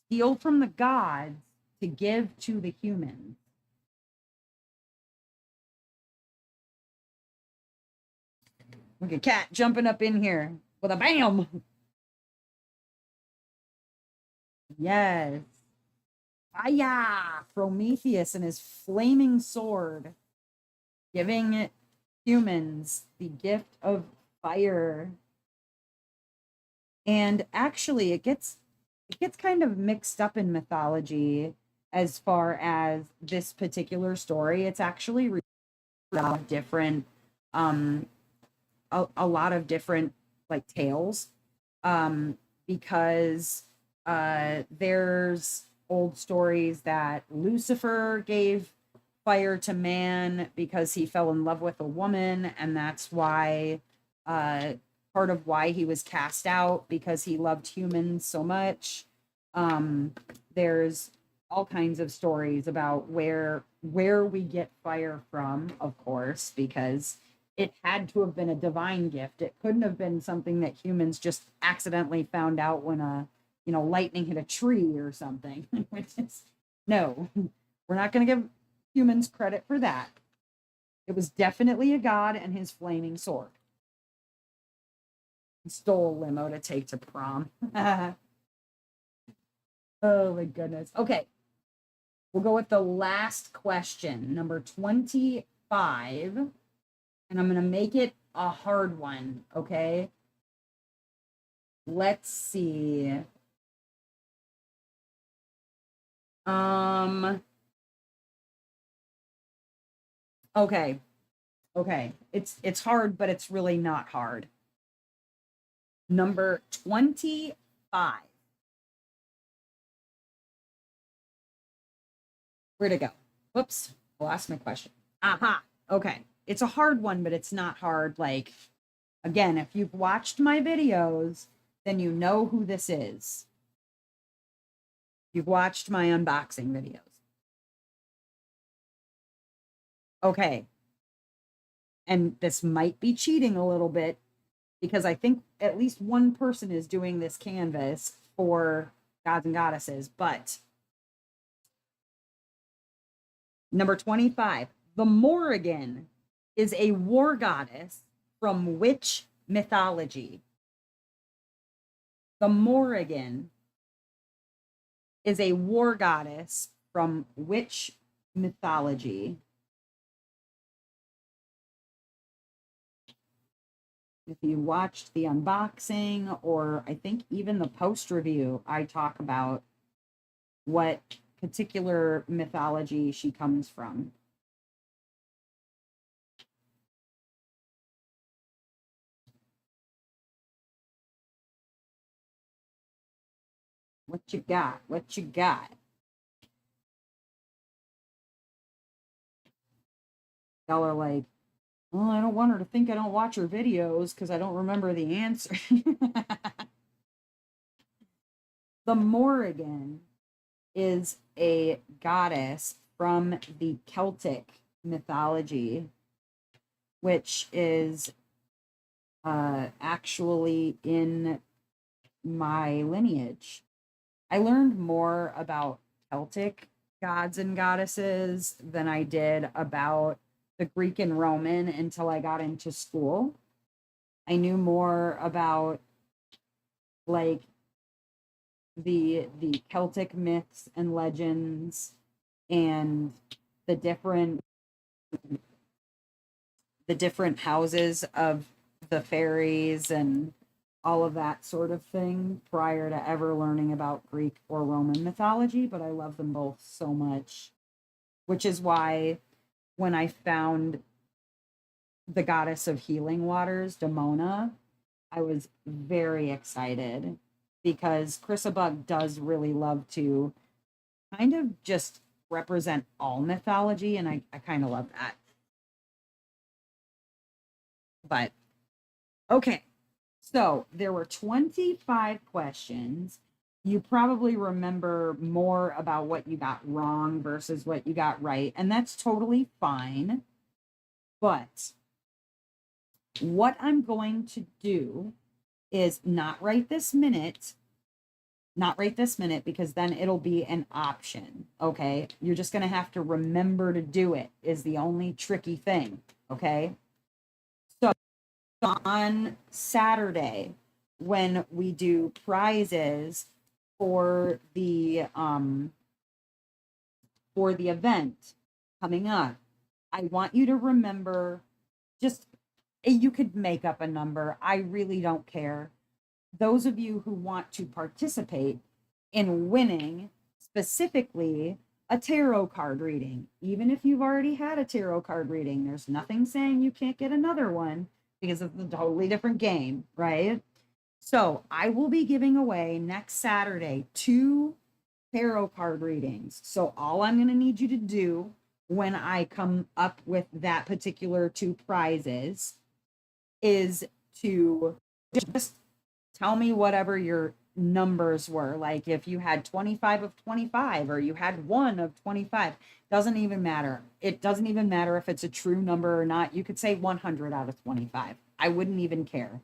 steal from the gods to give to the humans? Look at Cat jumping up in here with a bam. Yes. Fire! Prometheus and his flaming sword, giving humans the gift of fire. And actually, it gets kind of mixed up in mythology as far as this particular story. It's actually a lot of different a lot of different like tales, because there's old stories that Lucifer gave fire to man because he fell in love with a woman, and that's why part of why he was cast out, because he loved humans so much. There's all kinds of stories about where we get fire from, of course, because it had to have been a divine gift. It couldn't have been something that humans just accidentally found out when lightning hit a tree or something. Which is, no, we're not going to give humans credit for that. It was definitely a god and his flaming sword. He stole a limo to take to prom. Oh my goodness. Okay. We'll go with the last question, number 25. And I'm going to make it a hard one, okay? Let's see. Okay. Okay. It's hard, but it's really not hard. Number 25. Where'd it go? Whoops. I lost my question. Aha. Okay. It's a hard one, but it's not hard. Like, again, if you've watched my videos, then you know who this is. You've watched my unboxing videos. Okay. And this might be cheating a little bit because I think at least one person is doing this canvas for gods and goddesses. But number 25, the Morrigan is a war goddess from which mythology? The Morrigan is a war goddess from which mythology? If you watched the unboxing, or I think even the post review, I talk about what particular mythology she comes from. What you got? What you got? Y'all are like, well, I don't want her to think I don't watch her videos because I don't remember the answer. The Morrigan is a goddess from the Celtic mythology, which is actually in my lineage. I learned more about Celtic gods and goddesses than I did about the Greek and Roman until I got into school. I knew more about like the Celtic myths and legends and the different houses of the fairies and all of that sort of thing prior to ever learning about Greek or Roman mythology, but I love them both so much, which is why when I found the goddess of healing waters, Demona, I was very excited because Chrissa Buck does really love to kind of just represent all mythology, and I kind of love that. But okay, so there were 25 questions. You probably remember more about what you got wrong versus what you got right, and that's totally fine. But what I'm going to do is not right this minute, because then it'll be an option. Okay. You're just going to have to remember to do it, is the only tricky thing. Okay. So on Saturday, when we do prizes for the event coming up, I want you to remember, just, you could make up a number. I really don't care. Those of you who want to participate in winning specifically a tarot card reading, even if you've already had a tarot card reading, there's nothing saying you can't get another one because it's a totally different game, right? So I will be giving away next Saturday 2 tarot card readings. So all I'm going to need you to do when I come up with that particular 2 prizes is to just tell me whatever your numbers were. Like if you had 25 of 25 or you had 1 of 25, doesn't even matter. It doesn't even matter if it's a true number or not. You could say 100 out of 25. I wouldn't even care.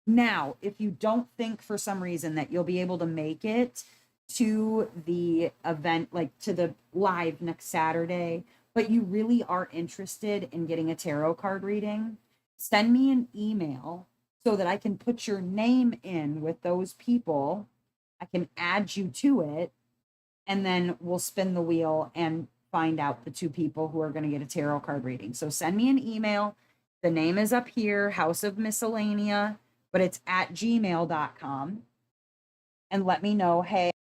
Now, if you don't think for some reason that you'll be able to make it to the event, like to the live next Saturday, but you really are interested in getting a tarot card reading, send me an email so that I can put your name in with those people. I can add you to it, and then we'll spin the wheel and find out the 2 people who are going to get a tarot card reading. So send me an email. The name is up here, House of Miscellania, but it's at gmail.com. And let me know, hey, I'm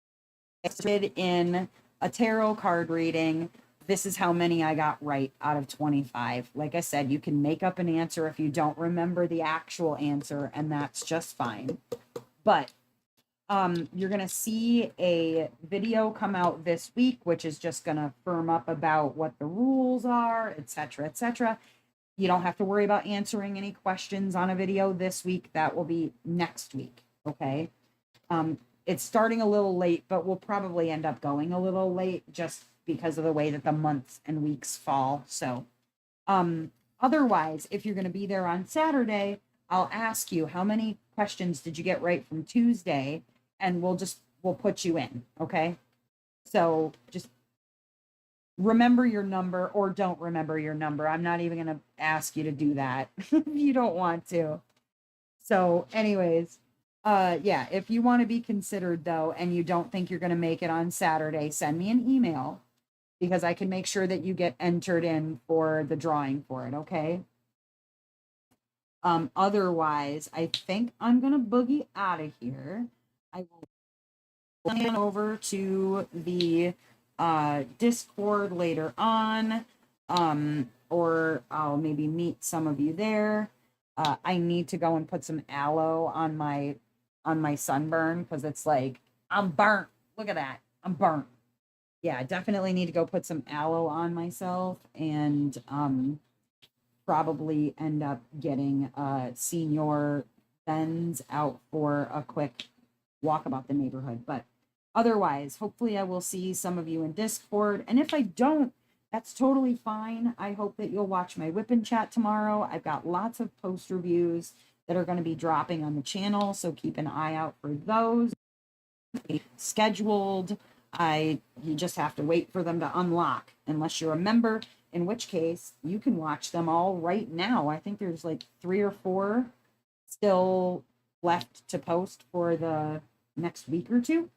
interested in a tarot card reading. This is how many I got right out of 25. Like I said, you can make up an answer if you don't remember the actual answer, and that's just fine. But you're going to see a video come out this week, which is just going to firm up about what the rules are, etc., etc. You don't have to worry about answering any questions on a video this week. That will be next week. Okay. It's starting a little late, but we'll probably end up going a little late just because of the way that the months and weeks fall. So Otherwise, if you're going to be there on Saturday, I'll ask you how many questions did you get right from Tuesday, and we'll put you in, okay? So just remember your number or don't remember your number. I'm not even going to ask you to do that if you don't want to. So, anyways, yeah, if you want to be considered though and you don't think you're going to make it on Saturday, send me an email because I can make sure that you get entered in for the drawing for it, okay? Otherwise, I think I'm gonna boogie out of here. I will head over to the Discord later on, or I'll maybe meet some of you there. I need to go and put some aloe on my sunburn because it's like I'm burnt. Look at that, I'm burnt. Yeah, I definitely need to go put some aloe on myself and probably end up getting Senior Benz out for a quick walk about the neighborhood. But otherwise, hopefully I will see some of you in Discord. And if I don't, that's totally fine. I hope that you'll watch my whip and chat tomorrow. I've got lots of post reviews that are going to be dropping on the channel, so keep an eye out for those. Scheduled. You just have to wait for them to unlock unless you're a member, in which case you can watch them all right now. I think there's like 3 or 4 still left to post for the next week or two.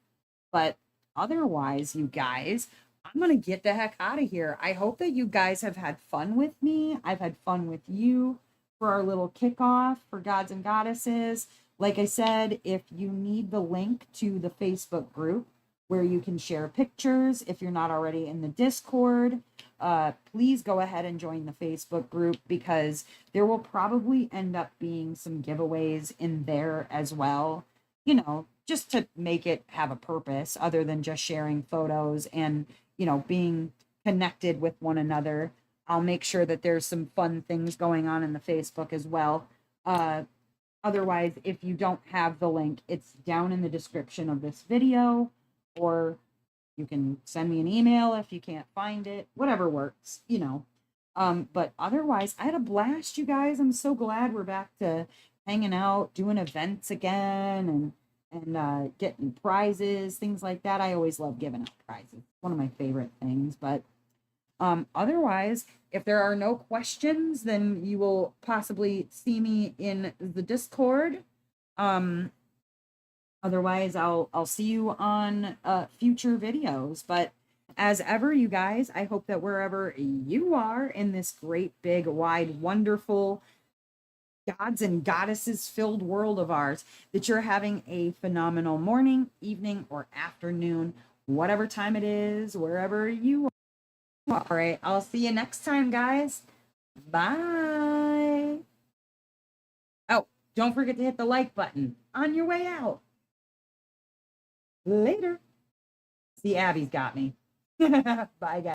But otherwise, you guys, I'm going to get the heck out of here. I hope that you guys have had fun with me. I've had fun with you for our little kickoff for Gods and Goddesses. Like I said, if you need the link to the Facebook group where you can share pictures, if you're not already in the Discord, please go ahead and join the Facebook group because there will probably end up being some giveaways in there as well, you know, just to make it have a purpose other than just sharing photos and, you know, being connected with one another. I'll make sure that there's some fun things going on in the Facebook as well. Otherwise, if you don't have the link, it's down in the description of this video, or you can send me an email if you can't find it, whatever works, you know. But otherwise, I had a blast, you guys. I'm so glad we're back to hanging out, doing events again, and getting prizes, things like that. I always love giving out prizes. It's one of my favorite things. But otherwise, if there are no questions, then you will possibly see me in the Discord. Otherwise, I'll see you on future videos. But as ever, you guys, I hope that wherever you are in this great, big, wide, wonderful, gods and goddesses filled world of ours, that you're having a phenomenal morning, evening, or afternoon, whatever time it is, wherever you are. All right, I'll see you next time, guys. Bye. Oh, don't forget to hit the like button on your way out. Later. See, Abby's got me. Bye, guys.